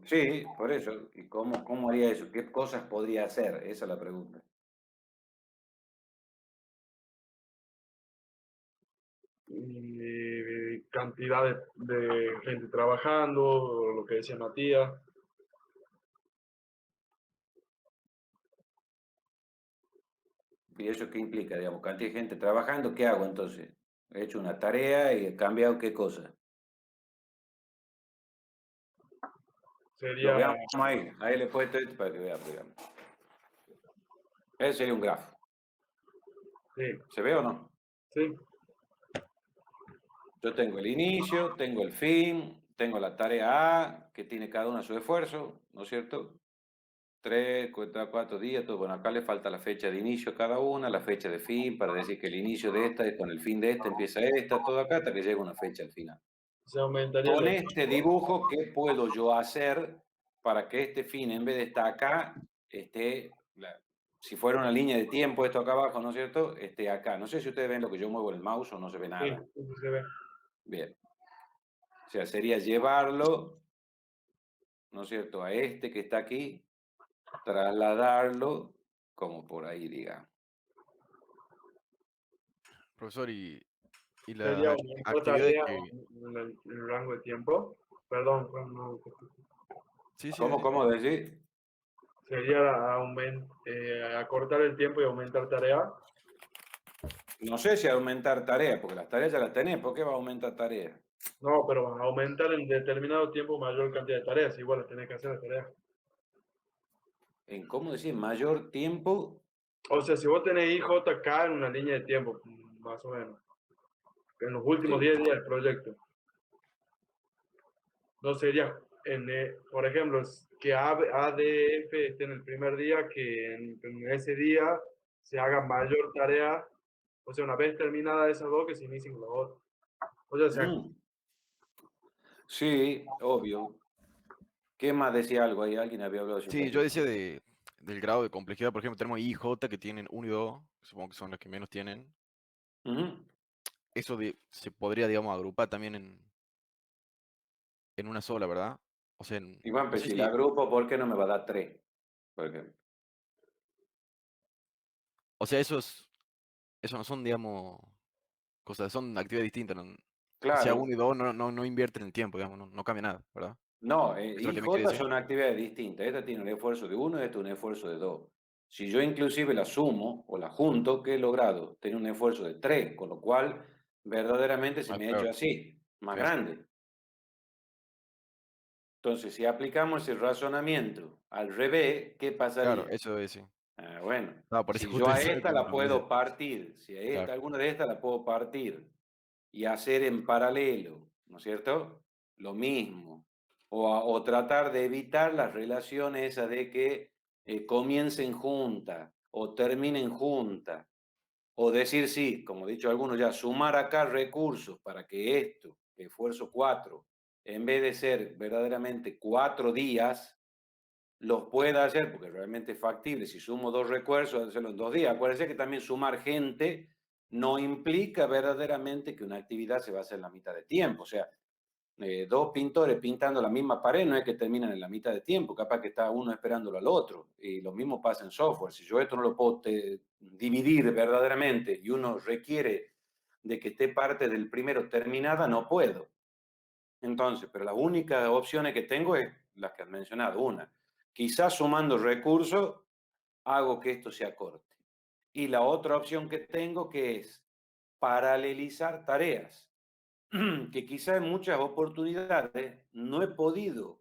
Sí, por eso. ¿Y cómo haría eso? ¿Qué cosas podría hacer? Esa es la pregunta. Y cantidad de gente trabajando, lo que decía Matías. ¿Y eso qué implica? Digamos, cantidad de gente trabajando, ¿qué hago entonces? He hecho una tarea y he cambiado qué cosa. Lo Sería, veamos ahí. Ahí le he puesto esto para que vean, digamos. Ese sería un grafo. sí, ¿Se ve o no? sí, Yo tengo el inicio, tengo el fin, tengo la tarea A, que tiene cada una su esfuerzo, ¿no es cierto? 3, 4 días, todo. Bueno, acá le falta la fecha de inicio a cada una, la fecha de fin, para decir que el inicio de esta es con el fin de esta, empieza esta, todo acá, hasta que llega una fecha al final. se aumentaría Con el este dibujo, ¿qué puedo yo hacer para que este fin, en vez de estar acá, esté, si fuera una línea de tiempo, esto acá abajo, ¿no es cierto?, esté acá. No sé si ustedes ven lo que yo muevo el mouse o no se ve sí, nada. eso se ve. Bien. O sea, sería llevarlo, ¿no es cierto?, a este que está aquí, trasladarlo como por ahí, digamos. Profesor, y Sería las aumentar actividades tarea que... en el rango de tiempo. Perdón, no, Sí, sí, ¿Cómo decir? sería acortar el tiempo y aumentar tarea. No sé si aumentar tareas, porque las tareas ya las tenés. ¿Por qué va a aumentar tareas? No, pero aumentar en determinado tiempo mayor cantidad de tareas. Igual las tenés que hacer las tareas. En cómo decir mayor tiempo. O sea, si vos tenés IJK en una línea de tiempo, más o menos, en los últimos Sí. 10 días del proyecto, no sería, por ejemplo, que ADF esté en el primer día, que en ese día se haga mayor tarea, o sea, una vez terminada esas dos, que se inicien con las otras. O sea, Sí, obvio. ¿Qué más decía algo ahí? Alguien había hablado de sí, yo situación. decía del grado de complejidad. Por ejemplo, tenemos IJ que tienen 1 y 2, supongo que son las que menos tienen. Ujú. Eso se podría, digamos, agrupar también en una sola, ¿verdad? O sea, Igual, no pues sé si la si... agrupo, ¿por qué no me va a dar 3? Por ejemplo. O sea, eso no son, digamos, cosas, son actividades distintas. Que sea 1 Claro. y 2 no invierten el tiempo, digamos, no cambia nada, ¿verdad? No, ¿Eso es lo que me quiere IJ decir? son actividades distintas. Esta tiene un esfuerzo de 1 y esta un esfuerzo de 2. Si yo inclusive la sumo o la junto, ¿qué he logrado? Tener un esfuerzo de 3, con lo cual verdaderamente se Ah, me ha hecho claro. así, más Sí, sí. grande. Entonces, si aplicamos el razonamiento al revés, ¿qué Claro, pasaría? eso es, sí. Bueno, Por eso si yo justo a decía esta que la no hubiese... puedo partir, si a esta, Claro. alguna de estas la puedo partir y hacer en paralelo, ¿no es cierto? Lo mismo. O tratar de evitar las relaciones esas de que comiencen juntas o terminen juntas. O decir sí, como he dicho algunos ya, sumar acá recursos para que esto, esfuerzo 4, en vez de ser verdaderamente 4 días, los pueda hacer, porque realmente es factible. Si sumo 2 recursos, hacerlo en 2 días. Acuérdense que también sumar gente no implica verdaderamente que una actividad se va a hacer en la mitad de tiempo. O sea, 2 pintores pintando la misma pared no es que terminan en la mitad de tiempo, capaz que está uno esperándolo al otro. Y lo mismo pasa en software. Si yo esto no lo puedo dividir verdaderamente y uno requiere de que esté parte del primero terminada, no puedo. Entonces, pero las únicas opciones que tengo es las que has mencionado. Una, quizás sumando recursos hago que esto se acorte. Y la otra opción que tengo que es paralelizar tareas, que quizá en muchas oportunidades no he podido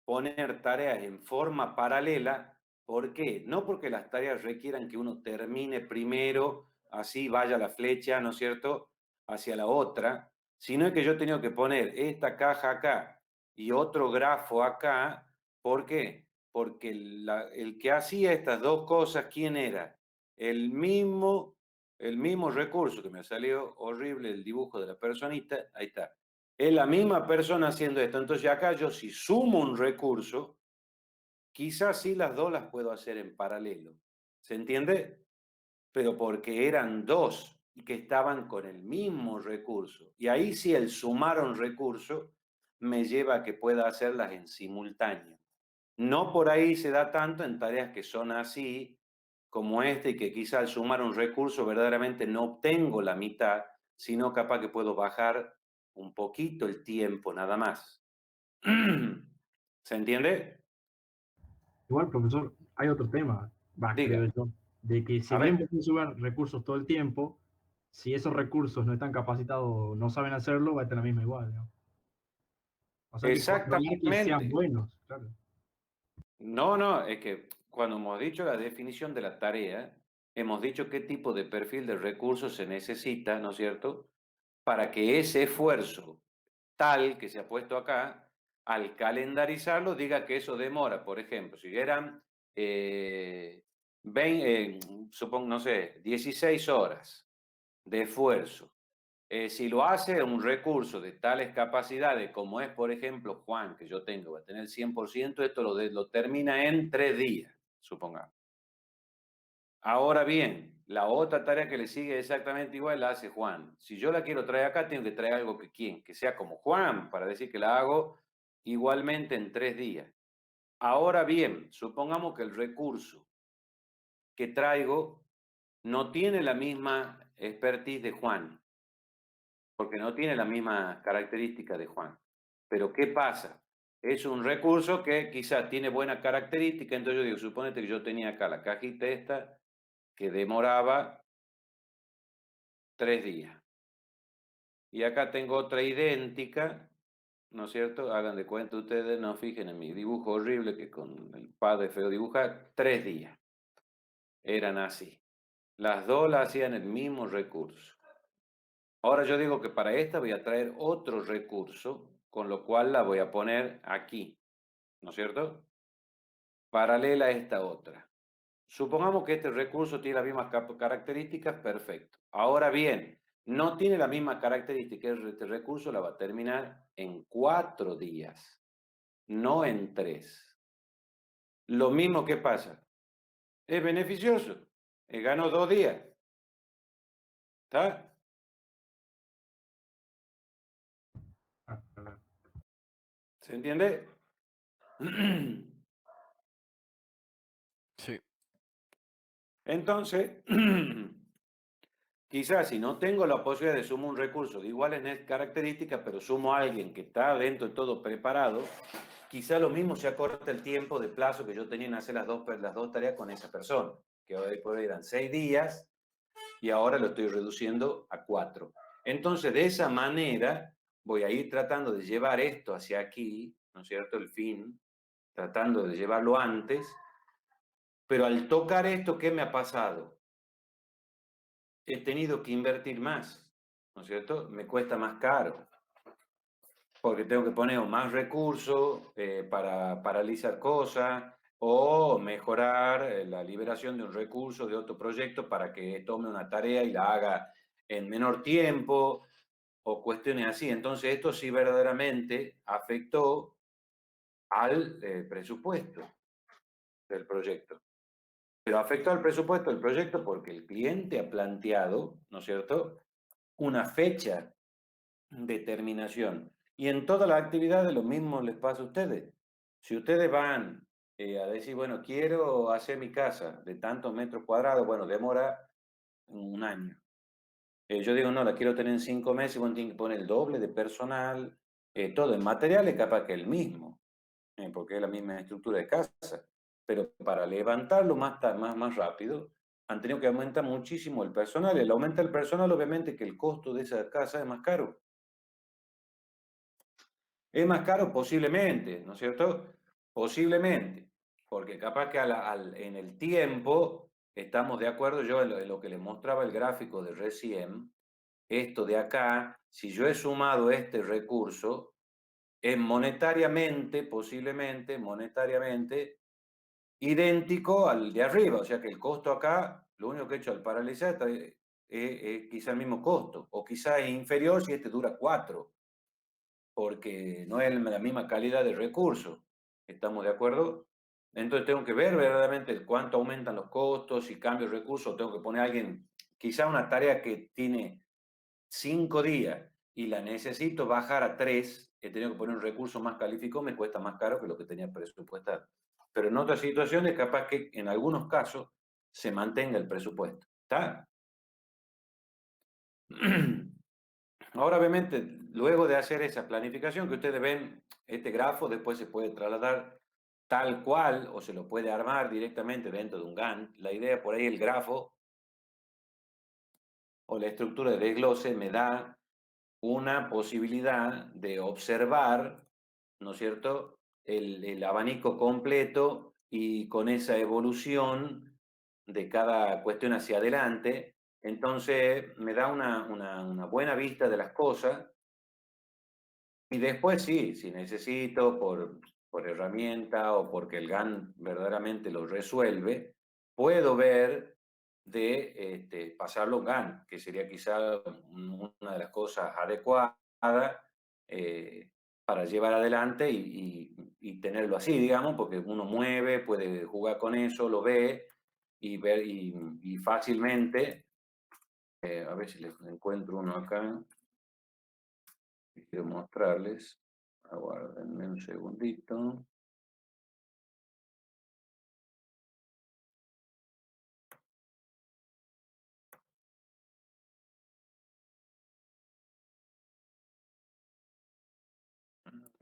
poner tareas en forma paralela. ¿Por qué? No porque las tareas requieran que uno termine primero, así vaya la flecha, ¿no es cierto?, hacia la otra, sino que yo he tenido que poner esta caja acá y otro grafo acá. ¿Por qué? Porque el que hacía estas dos cosas, ¿quién era? El mismo, el mismo recurso, que me salió horrible el dibujo de la personita, ahí está. Es la misma persona haciendo esto. Entonces acá yo si sumo un recurso, quizás sí las dos las puedo hacer en paralelo. ¿Se entiende? Pero porque eran dos y que estaban con el mismo recurso. Y ahí sí el sumar un recurso me lleva a que pueda hacerlas en simultáneo. No por ahí se da tanto en tareas que son así, como este, y que quizá al sumar un recurso verdaderamente no obtengo la mitad, sino capaz que puedo bajar un poquito el tiempo nada más. ¿Se entiende? Igual, profesor, hay otro tema, Diga. creo yo, de que si A bien ver. pueden subir recursos todo el tiempo, si esos recursos no están capacitados, no saben hacerlo, va a estar la misma igual, ¿no? O sea, hay que controlar que sean Exactamente. buenos, claro. No, no, es que cuando hemos dicho la definición de la tarea, hemos dicho qué tipo de perfil de recursos se necesita, ¿no es cierto?, para que ese esfuerzo tal que se ha puesto acá, al calendarizarlo, diga que eso demora. Por ejemplo, si eran, 20, supongo, no sé, 16 horas de esfuerzo. Si lo hace un recurso de tales capacidades como es, por ejemplo, Juan, que yo tengo, va a tener 100%, esto lo termina en 3 días, supongamos. Ahora bien, la otra tarea que le sigue exactamente igual la hace Juan. Si yo la quiero traer acá, tengo que traer algo que ¿quién? Que sea como Juan, para decir que la hago igualmente en 3 días. Ahora bien, supongamos que el recurso que traigo no tiene la misma expertise de Juan, porque no tiene la misma característica de Juan. Pero ¿qué pasa? Es un recurso que quizás tiene buena característica, entonces yo digo, suponete que yo tenía acá la cajita esta, que demoraba 3 días. Y acá tengo otra idéntica, ¿no es cierto? Hagan de cuenta ustedes, no fijen en mi dibujo horrible que con el padre feo dibujar, 3 días. Eran así. Las dos la hacían el mismo recurso. Ahora yo digo que para esta voy a traer otro recurso, con lo cual la voy a poner aquí, ¿no es cierto?, paralela a esta otra. Supongamos que este recurso tiene las mismas características, perfecto. Ahora bien, no tiene la misma característica, este recurso la va a terminar en 4 días, no en 3. Lo mismo que pasa, es beneficioso, gano 2 días, ¿está? ¿Se entiende? Sí. Entonces, quizás si no tengo la posibilidad de sumar un recurso de iguales características, pero sumo a alguien que está dentro de todo preparado, quizá lo mismo se acorta el tiempo de plazo que yo tenía en hacer las dos tareas con esa persona, que hoy por hoy eran 6 días y ahora lo estoy reduciendo a 4. Entonces, de esa manera, voy a ir tratando de llevar esto hacia aquí, ¿no es cierto?, el fin, tratando de llevarlo antes, pero al tocar esto, ¿qué me ha pasado? He tenido que invertir más, ¿no es cierto? Me cuesta más caro, porque tengo que poner más recursos para paralizar cosas o mejorar la liberación de un recurso de otro proyecto para que tome una tarea y la haga en menor tiempo o cuestiones así. Entonces, esto sí verdaderamente afectó al presupuesto del proyecto. Pero afectó al presupuesto del proyecto porque el cliente ha planteado, ¿no es cierto?, una fecha de terminación. Y en todas las actividades lo mismo les pasa a ustedes. Si ustedes van a decir, bueno, quiero hacer mi casa de tantos metros cuadrados, bueno, demora un año. Yo digo, no, la quiero tener en 5 meses, bueno, tienen que poner el doble de personal, todo en materiales capaz que el mismo, porque es la misma estructura de casa. Pero para levantarlo más rápido, han tenido que aumentar muchísimo el personal. El aumento del personal, obviamente, que el costo de esa casa es más caro. Es más caro posiblemente, ¿no es cierto? Posiblemente, porque capaz que en el tiempo estamos de acuerdo, yo en lo que les mostraba el gráfico de recién, esto de acá, si yo he sumado este recurso, es monetariamente, posiblemente, monetariamente, idéntico al de arriba, o sea que el costo acá, lo único que he hecho al paralizar es quizá el mismo costo, o quizá es inferior si este dura 4, porque no es la misma calidad de recurso. ¿Estamos de acuerdo? Entonces tengo que ver verdaderamente cuánto aumentan los costos, si cambio el recurso, tengo que poner a alguien, quizá una tarea que tiene 5 días y la necesito bajar a 3, he tenido que poner un recurso más calificado, me cuesta más caro que lo que tenía presupuestado. Pero en otras situaciones, capaz que en algunos casos se mantenga el presupuesto. ¿Está? Ahora, obviamente, luego de hacer esa planificación que ustedes ven, este grafo después se puede trasladar tal cual o se lo puede armar directamente dentro de un Gantt. La idea por ahí, el grafo o la estructura de desglose me da una posibilidad de observar, ¿no es cierto?, el abanico completo y con esa evolución de cada cuestión hacia adelante. Entonces me da una buena vista de las cosas. Y después sí, si necesito por herramienta o porque el GAN verdaderamente lo resuelve, puedo ver de pasarlo a un GAN, que sería quizá una de las cosas adecuadas para llevar adelante y tenerlo así, digamos, porque uno mueve, puede jugar con eso, lo ve y ver y fácilmente, a ver si les encuentro uno acá. Quiero mostrarles. Aguárdenme un segundito.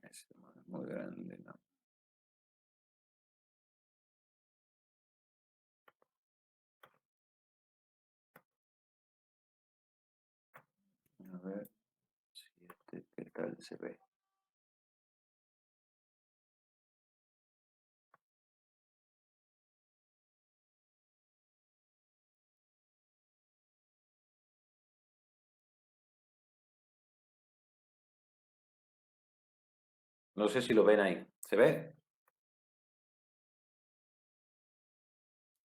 Es muy grande, ¿no? A ver si qué tal se ve. No sé si lo ven ahí. ¿Se ve?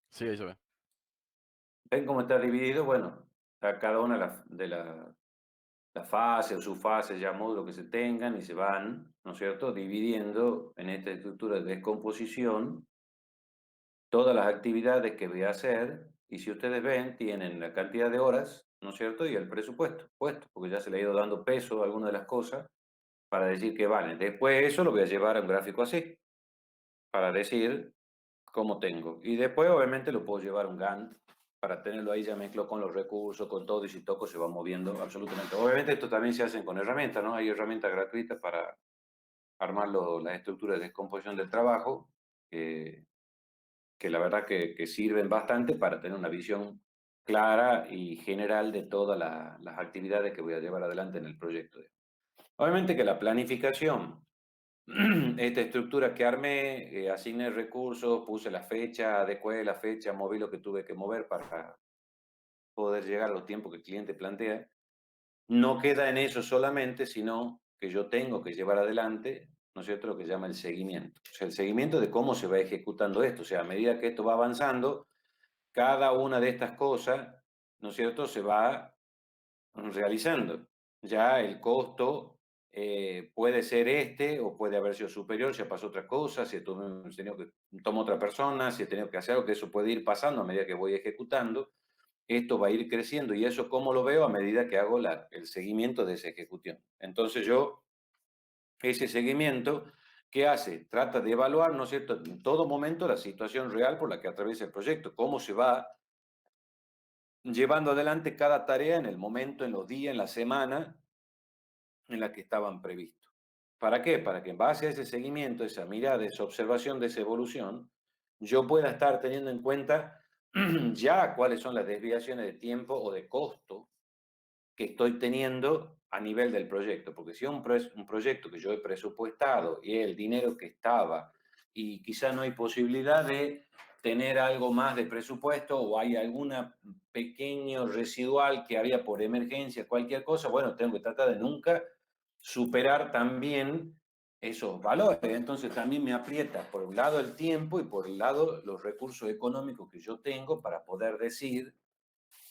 Sí, ahí se ve. ¿Ven cómo está dividido? Bueno, a cada una la fase o subfase, ya módulo que se tengan y se van, ¿no es cierto?, dividiendo en esta estructura de descomposición todas las actividades que voy a hacer, y si ustedes ven, tienen la cantidad de horas, ¿no es cierto?, y el presupuesto puesto, porque ya se le ha ido dando peso a alguna de las cosas para decir que valen. Después eso lo voy a llevar a un gráfico así, para decir cómo tengo. Y después obviamente lo puedo llevar a un Gantt, para tenerlo ahí ya mezclo con los recursos, con todo, y si toco se va moviendo absolutamente. Obviamente esto también se hace con herramientas, ¿no? Hay herramientas gratuitas para armar las estructuras de descomposición del trabajo, que la verdad que sirven bastante para tener una visión clara y general de todas las actividades que voy a llevar adelante en el proyecto. Obviamente que la planificación, esta estructura que armé, asigné recursos, puse la fecha, adecué la fecha, moví lo que tuve que mover para poder llegar a los tiempos que el cliente plantea. No queda en eso solamente, sino que yo tengo que llevar adelante, ¿no es cierto?, lo que se llama el seguimiento. O sea, el seguimiento de cómo se va ejecutando esto. O sea, a medida que esto va avanzando, cada una de estas cosas, ¿no es cierto?, se va realizando. Ya el costo puede ser este o puede haber sido superior si pasó otra cosa, si he tenido que tomar otra persona, si he tenido que hacer algo, que eso puede ir pasando a medida que voy ejecutando. Esto va a ir creciendo y eso cómo lo veo a medida que hago el seguimiento de esa ejecución. Entonces yo, ese seguimiento, ¿qué hace? Trata de evaluar, ¿no es cierto?, en todo momento la situación real por la que atraviesa el proyecto, cómo se va llevando adelante cada tarea en el momento, en los días, en la semana en la que estaban previstos. ¿Para qué? Para que en base a ese seguimiento, esa mirada, esa observación de esa evolución, yo pueda estar teniendo en cuenta ya cuáles son las desviaciones de tiempo o de costo que estoy teniendo a nivel del proyecto, porque si es un proyecto que yo he presupuestado y el dinero que estaba y quizá no hay posibilidad de tener algo más de presupuesto o hay alguna pequeño residual que había por emergencia, cualquier cosa, bueno, tengo que tratar de nunca superar también esos valores. Entonces también me aprieta por un lado el tiempo y por el lado los recursos económicos que yo tengo para poder decir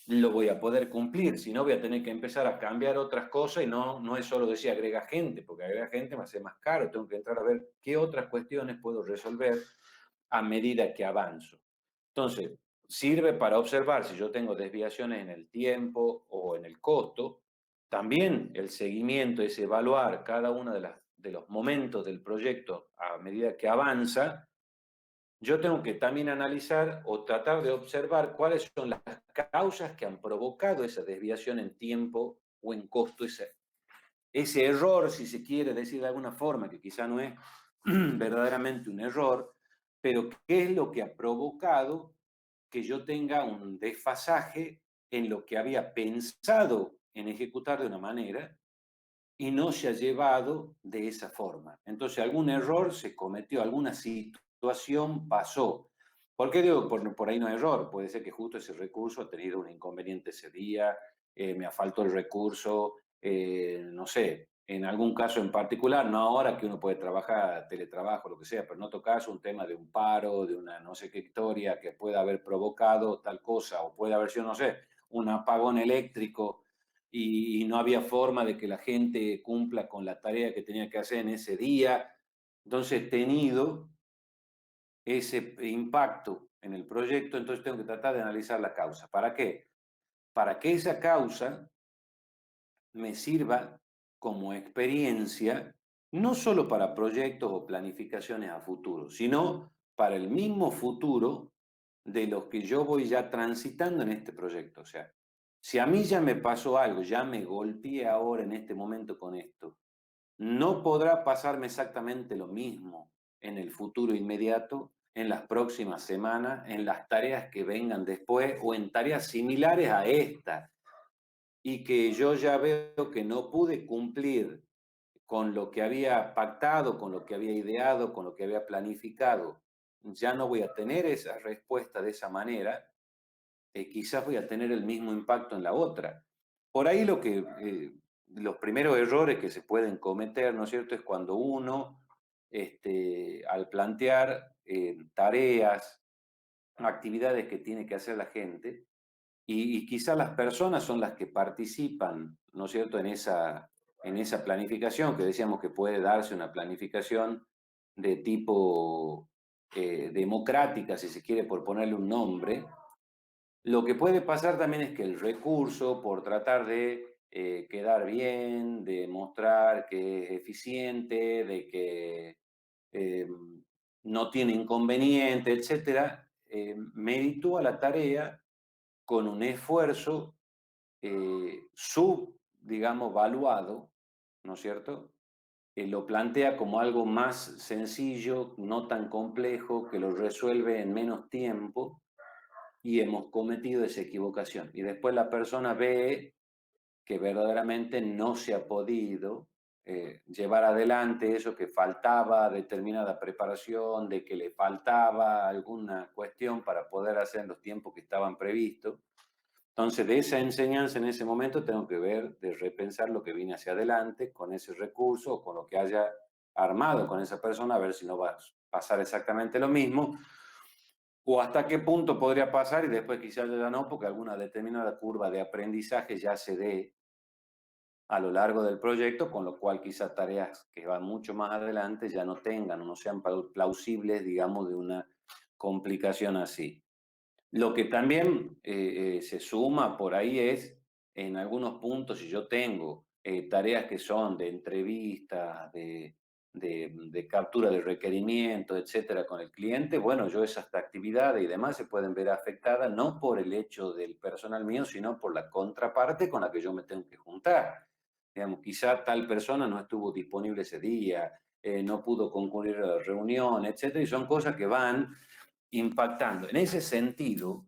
lo voy a poder cumplir, si no voy a tener que empezar a cambiar otras cosas y no es solo decir agrega gente, porque agrega gente me hace más caro, tengo que entrar a ver qué otras cuestiones puedo resolver a medida que avanzo. Entonces, sirve para observar si yo tengo desviaciones en el tiempo o en el costo. También el seguimiento es evaluar cada uno de los momentos del proyecto a medida que avanza. Yo tengo que también analizar o tratar de observar cuáles son las causas que han provocado esa desviación en tiempo o en costo, ese error, si se quiere decir de alguna forma, que quizá no es verdaderamente un error, pero qué es lo que ha provocado que yo tenga un desfasaje en lo que había pensado en ejecutar de una manera y no se ha llevado de esa forma. Entonces, algún error se cometió, alguna situación pasó. ¿Por qué digo por ahí no hay error? Puede ser que justo ese recurso ha tenido un inconveniente ese día, me faltó el recurso, no sé, en algún caso en particular, no ahora que uno puede trabajar, teletrabajo, lo que sea, pero en otro caso un tema de un paro, de una no sé qué historia que pueda haber provocado tal cosa, o puede haber sido, no sé, un apagón eléctrico y no había forma de que la gente cumpla con la tarea que tenía que hacer en ese día. Entonces, he tenido ese impacto en el proyecto, entonces tengo que tratar de analizar la causa. ¿Para qué? Para que esa causa me sirva como experiencia, no solo para proyectos o planificaciones a futuro, sino para el mismo futuro de los que yo voy ya transitando en este proyecto. O sea, si a mí ya me pasó algo, ya me golpeé ahora en este momento con esto, no podrá pasarme exactamente lo mismo en el futuro inmediato, en las próximas semanas, en las tareas que vengan después o en tareas similares a esta y que yo ya veo que no pude cumplir con lo que había pactado, con lo que había ideado, con lo que había planificado, ya no voy a tener esa respuesta de esa manera, quizás voy a tener el mismo impacto en la otra. Por ahí los primeros errores que se pueden cometer, ¿no es cierto?, es cuando uno, al plantear tareas, actividades que tiene que hacer la gente, y quizás las personas son las que participan, ¿no es cierto?, en esa planificación, que decíamos que puede darse una planificación de tipo democrática, si se quiere, por ponerle un nombre. Lo que puede pasar también es que el recurso, por tratar de quedar bien, de mostrar que es eficiente, de que eh, no tiene inconveniente, etcétera, meritúa la tarea con un esfuerzo digamos, valuado, ¿no es cierto? Lo plantea como algo más sencillo, no tan complejo, que lo resuelve en menos tiempo y hemos cometido esa equivocación. Y después la persona ve que verdaderamente no se ha podido llevar adelante eso, que faltaba determinada preparación, de que le faltaba alguna cuestión para poder hacer en los tiempos que estaban previstos. Entonces, de esa enseñanza en ese momento tengo que ver, de repensar lo que vine hacia adelante con ese recurso o con lo que haya armado con esa persona, a ver si no va a pasar exactamente lo mismo, o hasta qué punto podría pasar y después quizás ya no, porque alguna determinada curva de aprendizaje ya se dé a lo largo del proyecto, con lo cual quizás tareas que van mucho más adelante ya no tengan o no sean plausibles, digamos, de una complicación así. Lo que también se suma por ahí es, en algunos puntos, si yo tengo tareas que son de entrevistas, de captura de requerimientos, etcétera, con el cliente, bueno, yo esas actividades y demás se pueden ver afectadas no por el hecho del personal mío, sino por la contraparte con la que yo me tengo que juntar. Digamos, quizá tal persona no estuvo disponible ese día, no pudo concurrir a la reunión, etcétera, y son cosas que van impactando. En ese sentido,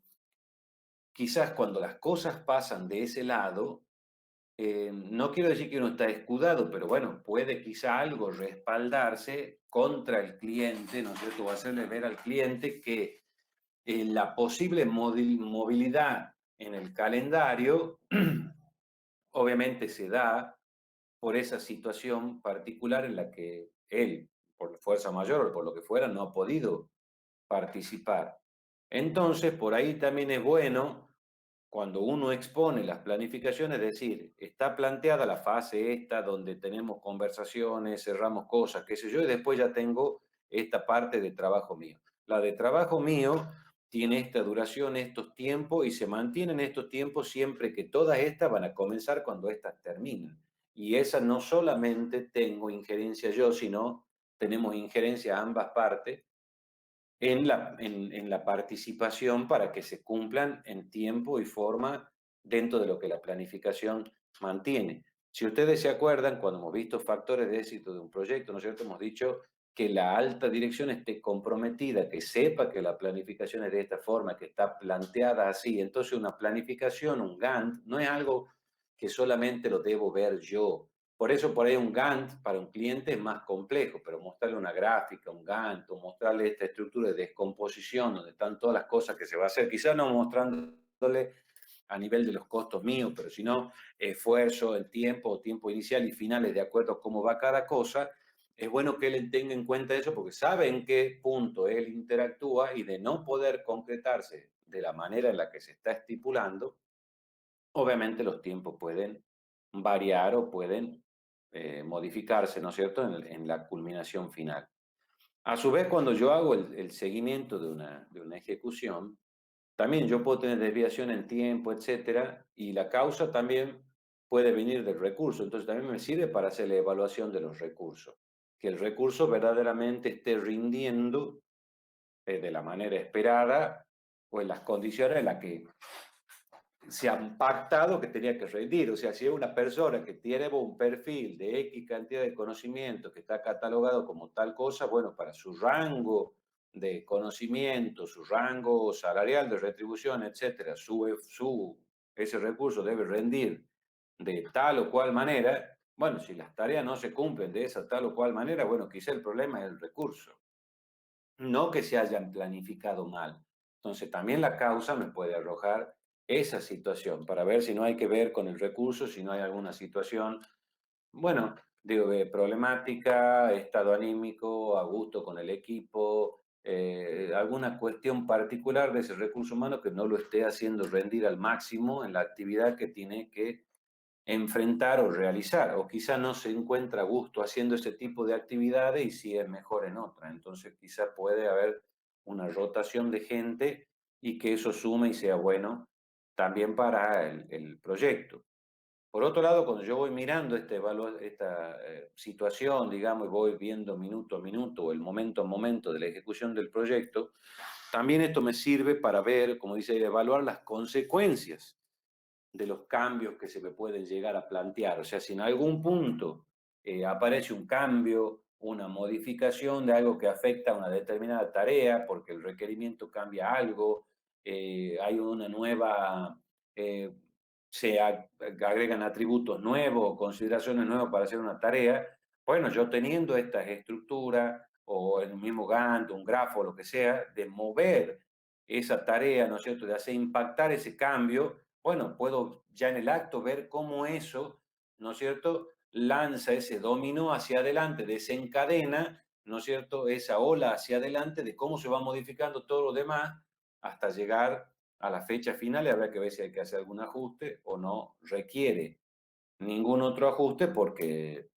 quizás cuando las cosas pasan de ese lado, no quiero decir que uno está escudado, pero bueno, puede quizá algo respaldarse contra el cliente, ¿no es cierto? O hacerle ver al cliente que la posible movilidad en el calendario obviamente se da por esa situación particular en la que él, por fuerza mayor o por lo que fuera, no ha podido participar. Entonces, por ahí también es bueno, cuando uno expone las planificaciones, decir, está planteada la fase esta donde tenemos conversaciones, cerramos cosas, qué sé yo, y después ya tengo esta parte de trabajo mío. La de trabajo mío tiene esta duración, estos tiempos, y se mantienen estos tiempos siempre que todas estas van a comenzar cuando estas terminan. Y esa no solamente tengo injerencia yo, sino tenemos injerencia a ambas partes en la participación para que se cumplan en tiempo y forma dentro de lo que la planificación mantiene. Si ustedes se acuerdan, cuando hemos visto factores de éxito de un proyecto, ¿no es cierto? Hemos dicho que la alta dirección esté comprometida, que sepa que la planificación es de esta forma, que está planteada así. Entonces, una planificación, un Gantt, no es algo que solamente lo debo ver yo. Por eso por ahí un Gantt para un cliente es más complejo, pero mostrarle una gráfica, un Gantt, o mostrarle esta estructura de descomposición donde están todas las cosas que se va a hacer, quizás no mostrándole a nivel de los costos míos, pero sino esfuerzo, el tiempo inicial y finales de acuerdo a cómo va cada cosa, es bueno que él tenga en cuenta eso porque sabe en qué punto él interactúa y de no poder concretarse de la manera en la que se está estipulando, obviamente los tiempos pueden variar o pueden modificarse, ¿no es cierto?, en la culminación final. A su vez, cuando yo hago el seguimiento de una ejecución, también yo puedo tener desviación en tiempo, etcétera, y la causa también puede venir del recurso. Entonces, también me sirve para hacer la evaluación de los recursos. Que el recurso verdaderamente esté rindiendo de la manera esperada o en las condiciones en las que se han pactado que tenía que rendir. O sea, si es una persona que tiene un perfil de X cantidad de conocimiento que está catalogado como tal cosa, bueno, para su rango de conocimiento, su rango salarial de retribución, etcétera, ese recurso debe rendir de tal o cual manera. Bueno, si las tareas no se cumplen de esa tal o cual manera, bueno, quizá el problema es el recurso, no que se hayan planificado mal. Entonces, también la causa me puede arrojar esa situación para ver si no hay que ver con el recurso, si no hay alguna situación, bueno, digo, de problemática, estado anímico, a gusto con el equipo, alguna cuestión particular de ese recurso humano que no lo esté haciendo rendir al máximo en la actividad que tiene que enfrentar o realizar, o quizá no se encuentra a gusto haciendo ese tipo de actividades y sí es mejor en otra. Entonces quizá puede haber una rotación de gente y que eso sume y sea bueno también para el proyecto. Por otro lado, cuando yo voy mirando esta situación, digamos, y voy viendo minuto a minuto o el momento a momento de la ejecución del proyecto, también esto me sirve para ver, como dice, evaluar las consecuencias de los cambios que se me pueden llegar a plantear. O sea, si en algún punto aparece un cambio, una modificación de algo que afecta a una determinada tarea, porque el requerimiento cambia algo, hay una nueva, eh, agregan atributos nuevos, consideraciones nuevas para hacer una tarea, bueno, yo teniendo estas estructuras o en un mismo Gantt, un grafo, lo que sea, de mover esa tarea, ¿no es cierto?, de hacer impactar ese cambio, bueno, puedo ya en el acto ver cómo eso, ¿no es cierto?, lanza ese dominó hacia adelante, desencadena, ¿no es cierto?, esa ola hacia adelante de cómo se va modificando todo lo demás hasta llegar a la fecha final y habrá que ver si hay que hacer algún ajuste o no requiere ningún otro ajuste porque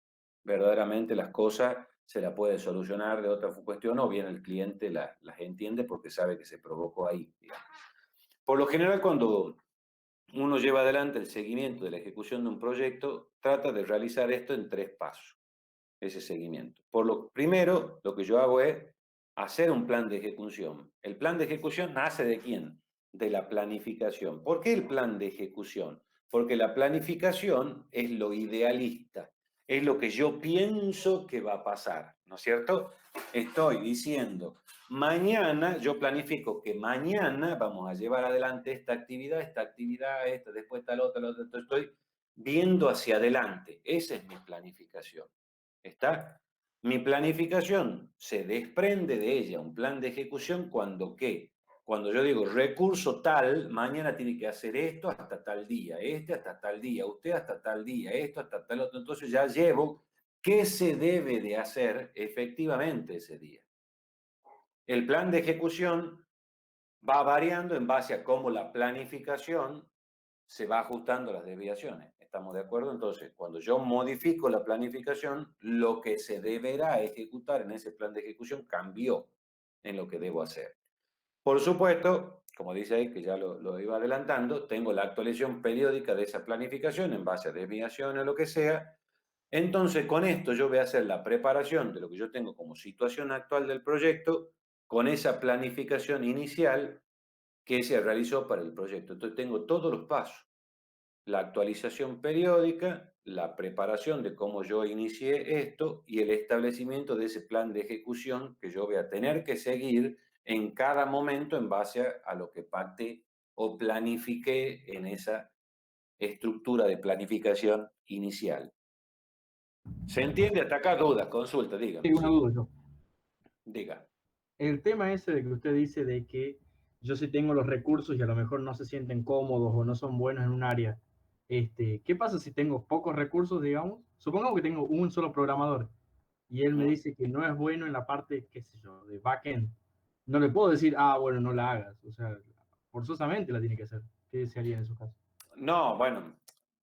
verdaderamente las cosas se las puede solucionar de otra cuestión o bien el cliente las entiende porque sabe que se provocó ahí, digamos. Por lo general, cuando uno lleva adelante el seguimiento de la ejecución de un proyecto, trata de realizar esto en 3 pasos, ese seguimiento. Por lo primero, lo que yo hago es hacer un plan de ejecución. ¿El plan de ejecución nace de quién? De la planificación. ¿Por qué el plan de ejecución? Porque la planificación es lo idealista, es lo que yo pienso que va a pasar, ¿no es cierto? Estoy diciendo, mañana yo planifico que mañana vamos a llevar adelante esta actividad, esta, después tal otra, entonces estoy viendo hacia adelante. Esa es mi planificación. ¿Está? Mi planificación se desprende de ella, un plan de ejecución, cuando ¿qué? Cuando yo digo recurso tal, mañana tiene que hacer esto hasta tal día, este hasta tal día, usted hasta tal día, esto hasta tal otro. Entonces ya llevo qué se debe de hacer efectivamente ese día. El plan de ejecución va variando en base a cómo la planificación se va ajustando a las desviaciones. ¿Estamos de acuerdo? Entonces, cuando yo modifico la planificación, lo que se deberá ejecutar en ese plan de ejecución cambió en lo que debo hacer. Por supuesto, como dice ahí, que ya lo iba adelantando, tengo la actualización periódica de esa planificación en base a desviaciones o lo que sea. Entonces, con esto yo voy a hacer la preparación de lo que yo tengo como situación actual del proyecto con esa planificación inicial que se realizó para el proyecto. Entonces, tengo todos los pasos: la actualización periódica, la preparación de cómo yo inicié esto y el establecimiento de ese plan de ejecución que yo voy a tener que seguir en cada momento en base a lo que pacte o planifique en esa estructura de planificación inicial. ¿Se entiende? Hasta acá dudas, consulta, dígame. Sí, una Sí, duda yo. diga. El tema ese de que usted dice de que yo sí tengo los recursos y a lo mejor no se sienten cómodos o no son buenos en un área. ¿Qué pasa si tengo pocos recursos, digamos? Supongamos que tengo un solo programador y él me dice que no es bueno en la parte, qué sé yo, de backend. No le puedo decir, ah, bueno, no la hagas. O sea, forzosamente la tiene que hacer. ¿Qué se haría en su caso? No, bueno,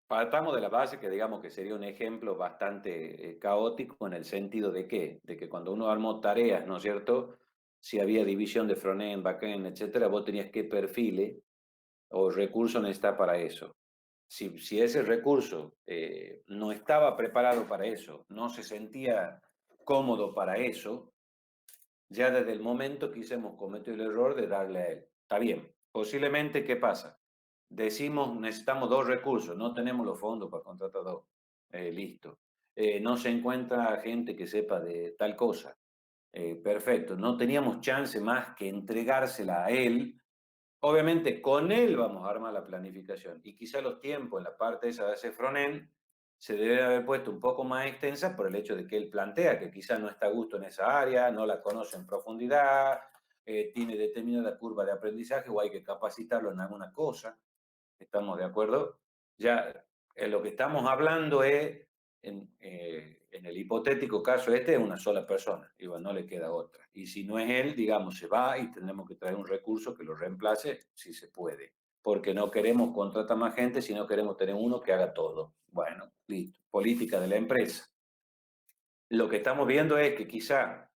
partamos de la base que digamos que sería un ejemplo bastante caótico en el sentido de qué, de que cuando uno armó tareas, ¿no es cierto? Si había división de frontend, backend, etcétera, vos tenías qué perfil o recurso necesitas para eso. Si ese recurso no estaba preparado para eso, no se sentía cómodo para eso, ya desde el momento que hemos cometido el error de darle a él. Está bien. Posiblemente, ¿qué pasa? Decimos, necesitamos 2 recursos, no tenemos los fondos para contratar 2. Listo. No se encuentra gente que sepa de tal cosa. Perfecto. No teníamos chance más que entregársela a él. Obviamente, con él vamos a armar la planificación. Y quizá los tiempos en la parte esa de ese frontend se debe haber puesto un poco más extensa por el hecho de que él plantea que quizá no está a gusto en esa área, no la conoce en profundidad, tiene determinada curva de aprendizaje o hay que capacitarlo en alguna cosa. ¿Estamos de acuerdo? Ya lo que estamos hablando es, en el hipotético caso este, es una sola persona, y bueno, no le queda otra. Y si no es él, digamos, se va y tendremos que traer un recurso que lo reemplace si se puede. Porque no queremos contratar más gente, sino queremos tener uno que haga todo. Bueno, listo. Política de la empresa. Lo que estamos viendo es que quizá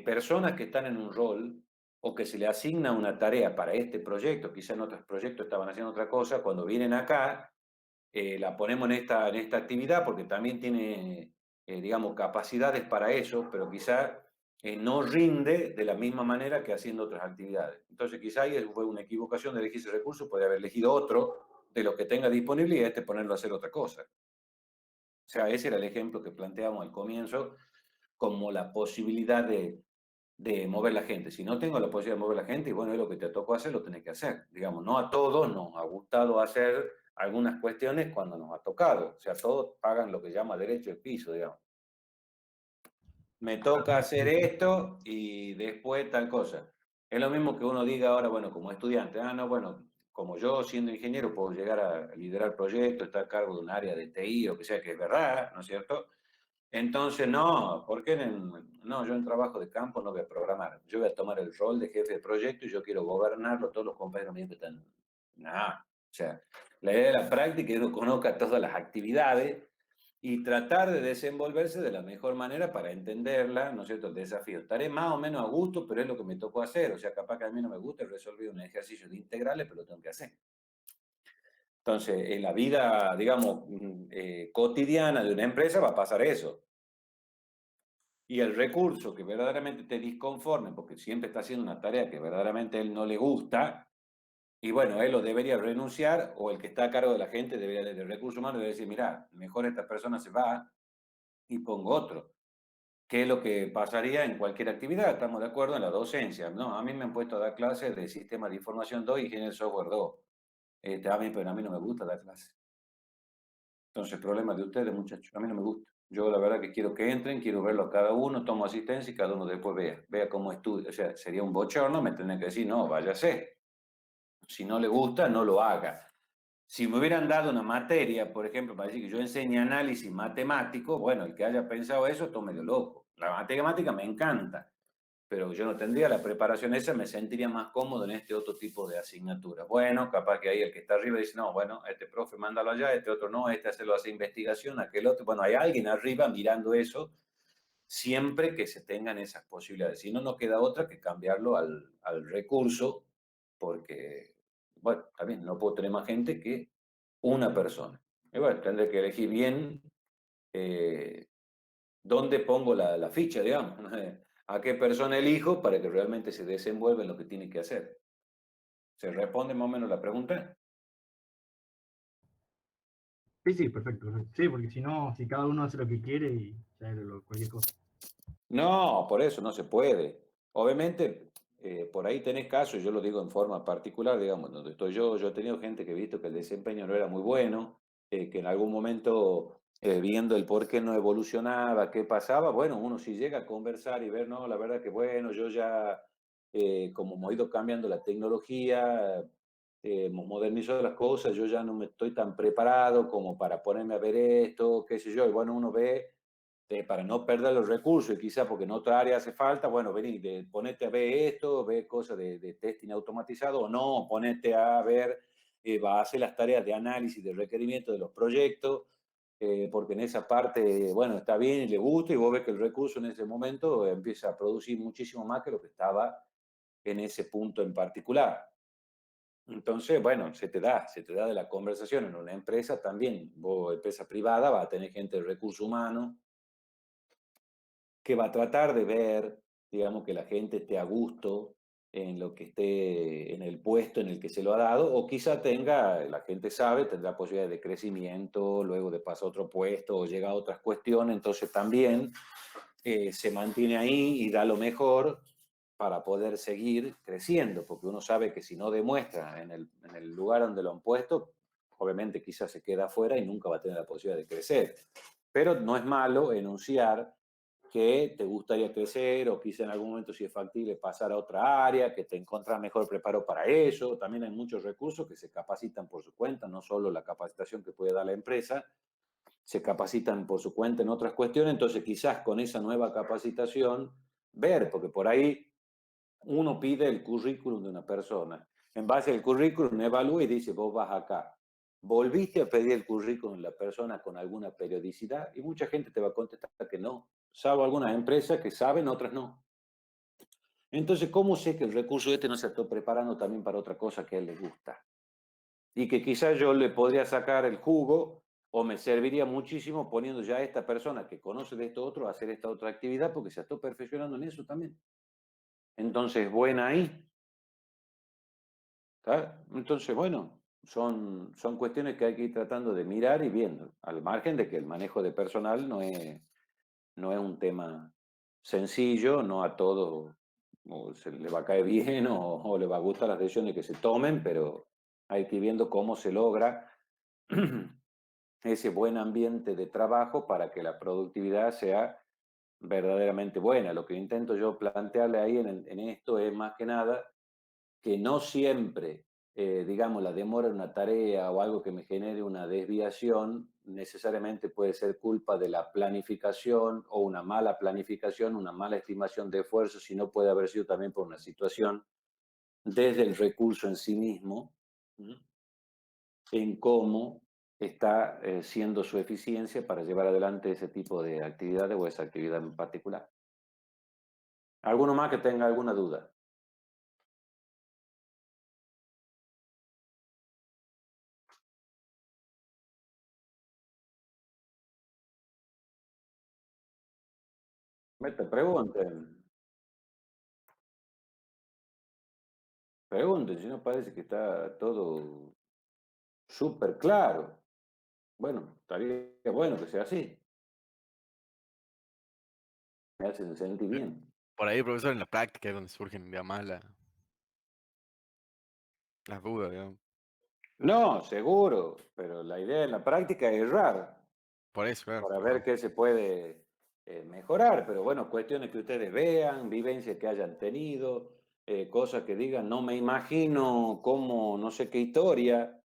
personas que están en un rol o que se le asigna una tarea para este proyecto, quizá en otros proyectos estaban haciendo otra cosa, cuando vienen acá, la ponemos en esta actividad porque también tiene, digamos, capacidades para eso, pero quizá no rinde de la misma manera que haciendo otras actividades. Entonces quizá ahí fue una equivocación de elegir ese recurso, puede haber elegido otro de los que tenga disponible y ponerlo a hacer otra cosa. O sea, ese era el ejemplo que planteamos al comienzo como la posibilidad de mover la gente. Si no tengo la posibilidad de mover la gente, y bueno, es lo que te tocó hacer, lo tenés que hacer. Digamos, no a todos nos ha gustado hacer algunas cuestiones cuando nos ha tocado. O sea, todos pagan lo que llama derecho de piso, digamos. Me toca hacer esto y después tal cosa. Es lo mismo que uno diga ahora, bueno, como estudiante, no, bueno, como yo siendo ingeniero puedo llegar a liderar proyectos, estar a cargo de un área de TI o que sea, que es verdad, ¿no es cierto? Entonces, no, ¿por qué no? Yo en trabajo de campo no voy a programar. Yo voy a tomar el rol de jefe de proyecto y yo quiero gobernarlo. Todos los compañeros míos que están. No, o sea, la idea de la práctica es que uno conozca todas las actividades y tratar de desenvolverse de la mejor manera para entenderla, ¿no es cierto? El desafío. Estaré más o menos a gusto, pero es lo que me tocó hacer. O sea, capaz que a mí no me gusta resolver un ejercicio de integrales, pero lo tengo que hacer. Entonces, en la vida, digamos, cotidiana de una empresa va a pasar eso. Y el recurso que verdaderamente te disconforme, porque siempre está haciendo una tarea que verdaderamente a él no le gusta, y bueno, él lo debería renunciar, o el que está a cargo de la gente, debería, del recurso humano, debería decir, mira, mejor esta persona se va y pongo otro. ¿Qué es lo que pasaría en cualquier actividad? Estamos de acuerdo en la docencia, ¿no? A mí me han puesto a dar clases de Sistemas de Información 2 y Ingeniería de Software 2. Pero a mí no me gusta dar clases. Entonces, problema de ustedes, muchachos. A mí no me gusta. Yo la verdad que quiero que entren, quiero verlo a cada uno, tomo asistencia y cada uno después vea cómo estudia. O sea, sería un bochorno, me tendría que decir, no, váyase. Si no le gusta, no lo haga. Si me hubieran dado una materia, por ejemplo, para decir que yo enseño análisis matemático, bueno, el que haya pensado eso, todo medio loco. La matemática me encanta, pero yo no tendría la preparación esa, me sentiría más cómodo en este otro tipo de asignatura. Bueno, capaz que ahí el que está arriba dice, no, bueno, este profe mándalo allá, este otro no, este hace investigación, aquel otro. Bueno, hay alguien arriba mirando eso, siempre que se tengan esas posibilidades. Si no, no queda otra que cambiarlo al recurso, porque, bueno, también no puedo tener más gente que una persona. Y bueno, tendré que elegir bien eh, dónde pongo la ficha, digamos, ¿no? A qué persona elijo para que realmente se desenvuelva en lo que tiene que hacer. ¿Se responde más o menos la pregunta? Sí, sí, perfecto, perfecto. Sí, porque si no, si cada uno hace lo que quiere y ya es cualquier cosa. No, por eso no se puede. Obviamente, por ahí tenés casos, yo lo digo en forma particular, digamos, donde estoy yo he tenido gente que he visto que el desempeño no era muy bueno, que en algún momento, viendo el por qué no evolucionaba, qué pasaba, bueno, uno si llega a conversar y ver, no, la verdad que bueno, yo ya, como hemos ido cambiando la tecnología, hemos modernizado las cosas, yo ya no me estoy tan preparado como para ponerme a ver esto, qué sé yo, y bueno, uno ve para no perder los recursos y quizá porque en otra área hace falta, bueno, vení, ponete a ver esto, ver cosas de testing automatizado o no, ponete a ver, va a hacer las tareas de análisis de requerimiento de los proyectos, porque en esa parte, bueno, está bien y le gusta y vos ves que el recurso en ese momento empieza a producir muchísimo más que lo que estaba en ese punto en particular. Entonces, bueno, se te da de la conversación en una empresa también. Vos, empresa privada, va a tener gente de recursos humanos que va a tratar de ver, digamos, que la gente esté a gusto en lo que esté en el puesto en el que se lo ha dado, o quizá tenga, la gente sabe, tendrá posibilidades de crecimiento, luego de pasar a otro puesto o llega a otras cuestiones, entonces también se mantiene ahí y da lo mejor para poder seguir creciendo, porque uno sabe que si no demuestra en el lugar donde lo han puesto, obviamente quizás se queda afuera y nunca va a tener la posibilidad de crecer. Pero no es malo enunciar que te gustaría crecer o quizá en algún momento si es factible pasar a otra área, que te encuentras mejor preparo para eso. También hay muchos recursos que se capacitan por su cuenta, no solo la capacitación que puede dar la empresa, se capacitan por su cuenta en otras cuestiones, entonces quizás con esa nueva capacitación ver, porque por ahí uno pide el currículum de una persona, en base al currículum evalúa y dice, vos vas acá. ¿Volviste a pedir el currículum de la persona con alguna periodicidad? Y mucha gente te va a contestar que no, salvo algunas empresas que saben, otras no. Entonces, ¿cómo sé que el recurso este no se está preparando también para otra cosa que a él le gusta? Y que quizás yo le podría sacar el jugo o me serviría muchísimo poniendo ya a esta persona que conoce de esto otro a hacer esta otra actividad porque se está perfeccionando en eso también. Entonces, buena ahí. ¿Tá? Entonces, bueno, son cuestiones que hay que ir tratando de mirar y viendo, al margen de que el manejo de personal no es un tema sencillo, no a todo o se le va a caer bien o le va a gustar las decisiones que se tomen, pero hay que ir viendo cómo se logra ese buen ambiente de trabajo para que la productividad sea verdaderamente buena. Lo que intento yo plantearle ahí en esto es más que nada que no siempre, digamos, la demora en una tarea o algo que me genere una desviación necesariamente puede ser culpa de la planificación o una mala planificación, una mala estimación de esfuerzo, sino puede haber sido también por una situación desde el recurso en sí mismo, ¿m? En cómo está siendo su eficiencia para llevar adelante ese tipo de actividades o esa actividad en particular. ¿Alguno más que tenga alguna duda? Mete, pregunten, pregunten, si no parece que está todo súper claro. Bueno, estaría bueno que sea así. Me hacen sentir bien. Por ahí, profesor, en la práctica es donde surgen, digamos, más las dudas, digamos. No, seguro, pero la idea en la práctica es errar Por eso, claro. para ver qué se puede mejorar, pero bueno, cuestiones que ustedes vean, vivencias que hayan tenido, cosas que digan, no me imagino cómo, no sé qué historia,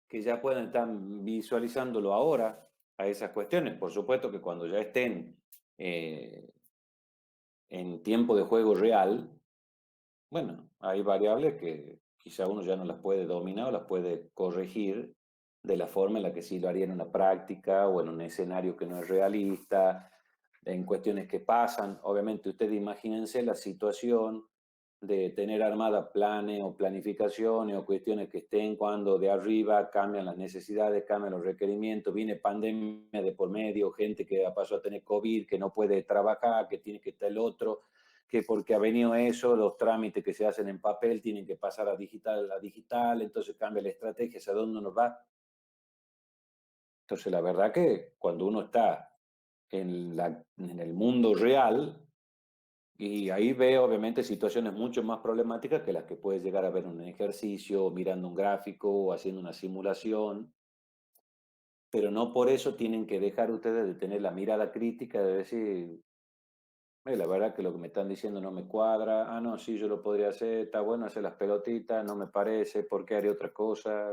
que ya puedan estar visualizándolo ahora a esas cuestiones. Por supuesto que cuando ya estén eh, en tiempo de juego real, bueno, hay variables que quizá uno ya no las puede dominar o las puede corregir de la forma en la que sí lo haría en una práctica o en un escenario que no es realista, en cuestiones que pasan. Obviamente, ustedes imagínense la situación de tener armada planes o planificaciones o cuestiones que estén cuando de arriba cambian las necesidades, cambian los requerimientos, viene pandemia de por medio, gente que pasó a tener COVID, que no puede trabajar, que tiene que estar el otro, que porque ha venido eso, los trámites que se hacen en papel tienen que pasar a digital, entonces cambia la estrategia, hacia dónde nos va. Entonces, la verdad que cuando uno está en el mundo real, y ahí ve obviamente situaciones mucho más problemáticas que las que puedes llegar a ver en un ejercicio, mirando un gráfico o haciendo una simulación, pero no por eso tienen que dejar ustedes de tener la mirada crítica de decir, la verdad que lo que me están diciendo no me cuadra, ah, no, sí, yo lo podría hacer, está bueno hacer las pelotitas, no me parece, ¿por qué haré otra cosa?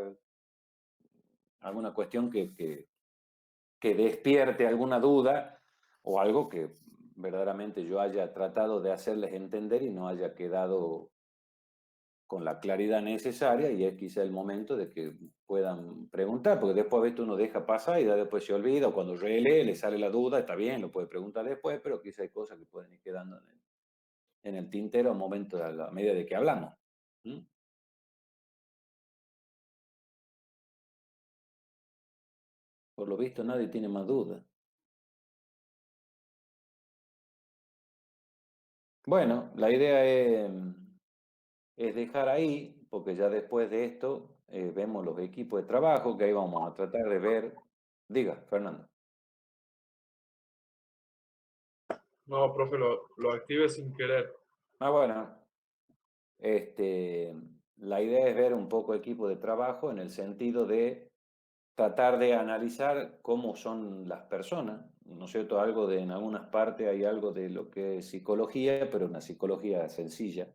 Alguna cuestión que despierte alguna duda o algo que verdaderamente yo haya tratado de hacerles entender y no haya quedado con la claridad necesaria, y es quizá el momento de que puedan preguntar, porque después a veces uno deja pasar y ya después se olvida, o cuando relee le sale la duda, está bien, lo puede preguntar después, pero quizá hay cosas que pueden ir quedando en el tintero a momento, a la medida de que hablamos. ¿Mm? Por lo visto nadie tiene más dudas. Bueno, la idea es dejar ahí, porque ya después de esto vemos los equipos de trabajo, que ahí vamos a tratar de ver. Diga, Fernando. No, profe, lo active sin querer. Ah, bueno, la idea es ver un poco equipo de trabajo en el sentido de tratar de analizar cómo son las personas, ¿no es cierto? Algo de, en algunas partes hay algo de lo que es psicología, pero una psicología sencilla,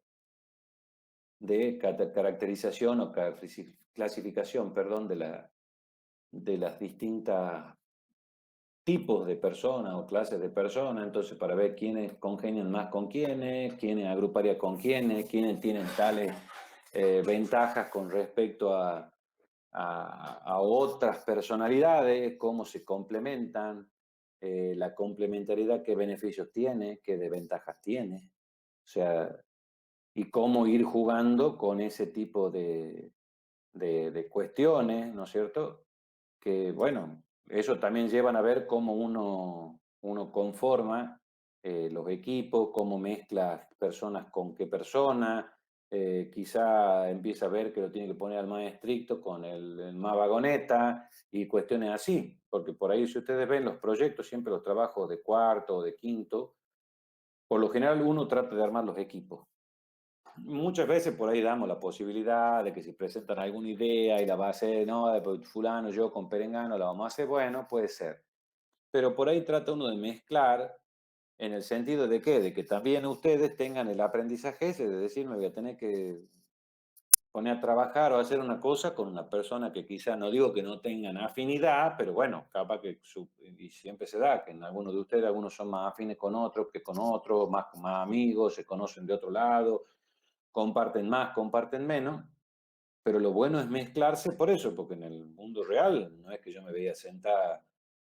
de caracterización o clasificación, perdón, de las distintas tipos de personas o clases de personas, entonces para ver quiénes congenian más con quiénes agruparía con quiénes tienen tales ventajas con respecto a otras personalidades, cómo se complementan, la complementariedad, qué beneficios tiene, qué desventajas tiene, o sea, y cómo ir jugando con ese tipo de cuestiones, ¿no es cierto? Que bueno, eso también llevan a ver cómo uno conforma los equipos, cómo mezcla personas con qué persona, quizá empieza a ver que lo tiene que poner al más estricto con el más vagoneta y cuestiones así, porque por ahí si ustedes ven los proyectos, siempre los trabajos de cuarto o de quinto, por lo general uno trata de armar los equipos. Muchas veces por ahí damos la posibilidad de que si presentan alguna idea y la va a hacer, no, de fulano, yo con Perengano la vamos a hacer, bueno, puede ser. Pero por ahí trata uno de mezclar en el sentido de qué, de que también ustedes tengan el aprendizaje ese, de decir, me voy a tener que poner a trabajar o hacer una cosa con una persona que quizá, no digo que no tengan afinidad, pero bueno, capaz que, y siempre se da, que en algunos de ustedes, algunos son más afines con otros que con otros, más amigos, se conocen de otro lado, comparten más, comparten menos, pero lo bueno es mezclarse por eso, porque en el mundo real no es que yo me veía sentada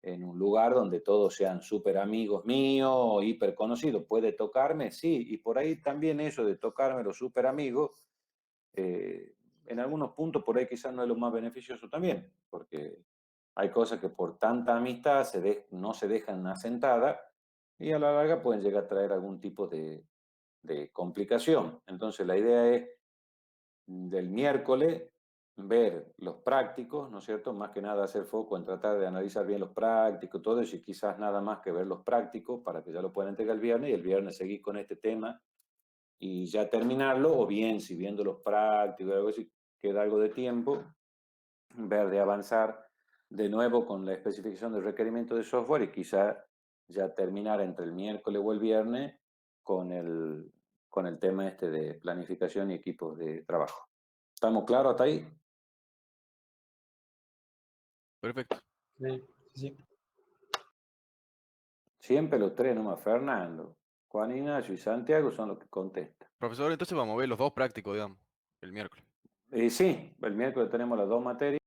en un lugar donde todos sean súper amigos míos o hiper conocidos. Puede tocarme, sí, y por ahí también eso de tocarme los súper amigos, en algunos puntos por ahí quizás no es lo más beneficioso también, porque hay cosas que por tanta amistad no se dejan asentadas y a la larga pueden llegar a traer algún tipo de complicación. Entonces la idea es del miércoles ver los prácticos, ¿no es cierto? Más que nada hacer foco en tratar de analizar bien los prácticos, todo eso, y quizás nada más que ver los prácticos para que ya lo puedan entregar el viernes y el viernes seguir con este tema y ya terminarlo, o bien, si viendo los prácticos, algo así, queda algo de tiempo, ver de avanzar de nuevo con la especificación del requerimiento de software y quizá ya terminar entre el miércoles o el viernes con el tema este de planificación y equipos de trabajo. ¿Estamos claros hasta ahí? Perfecto. Sí, sí. Siempre los tres nomás, Fernando, Juan Ignacio y Santiago son los que contestan. Profesor, entonces vamos a ver los dos prácticos, digamos, el miércoles. Sí, el miércoles tenemos las dos materias.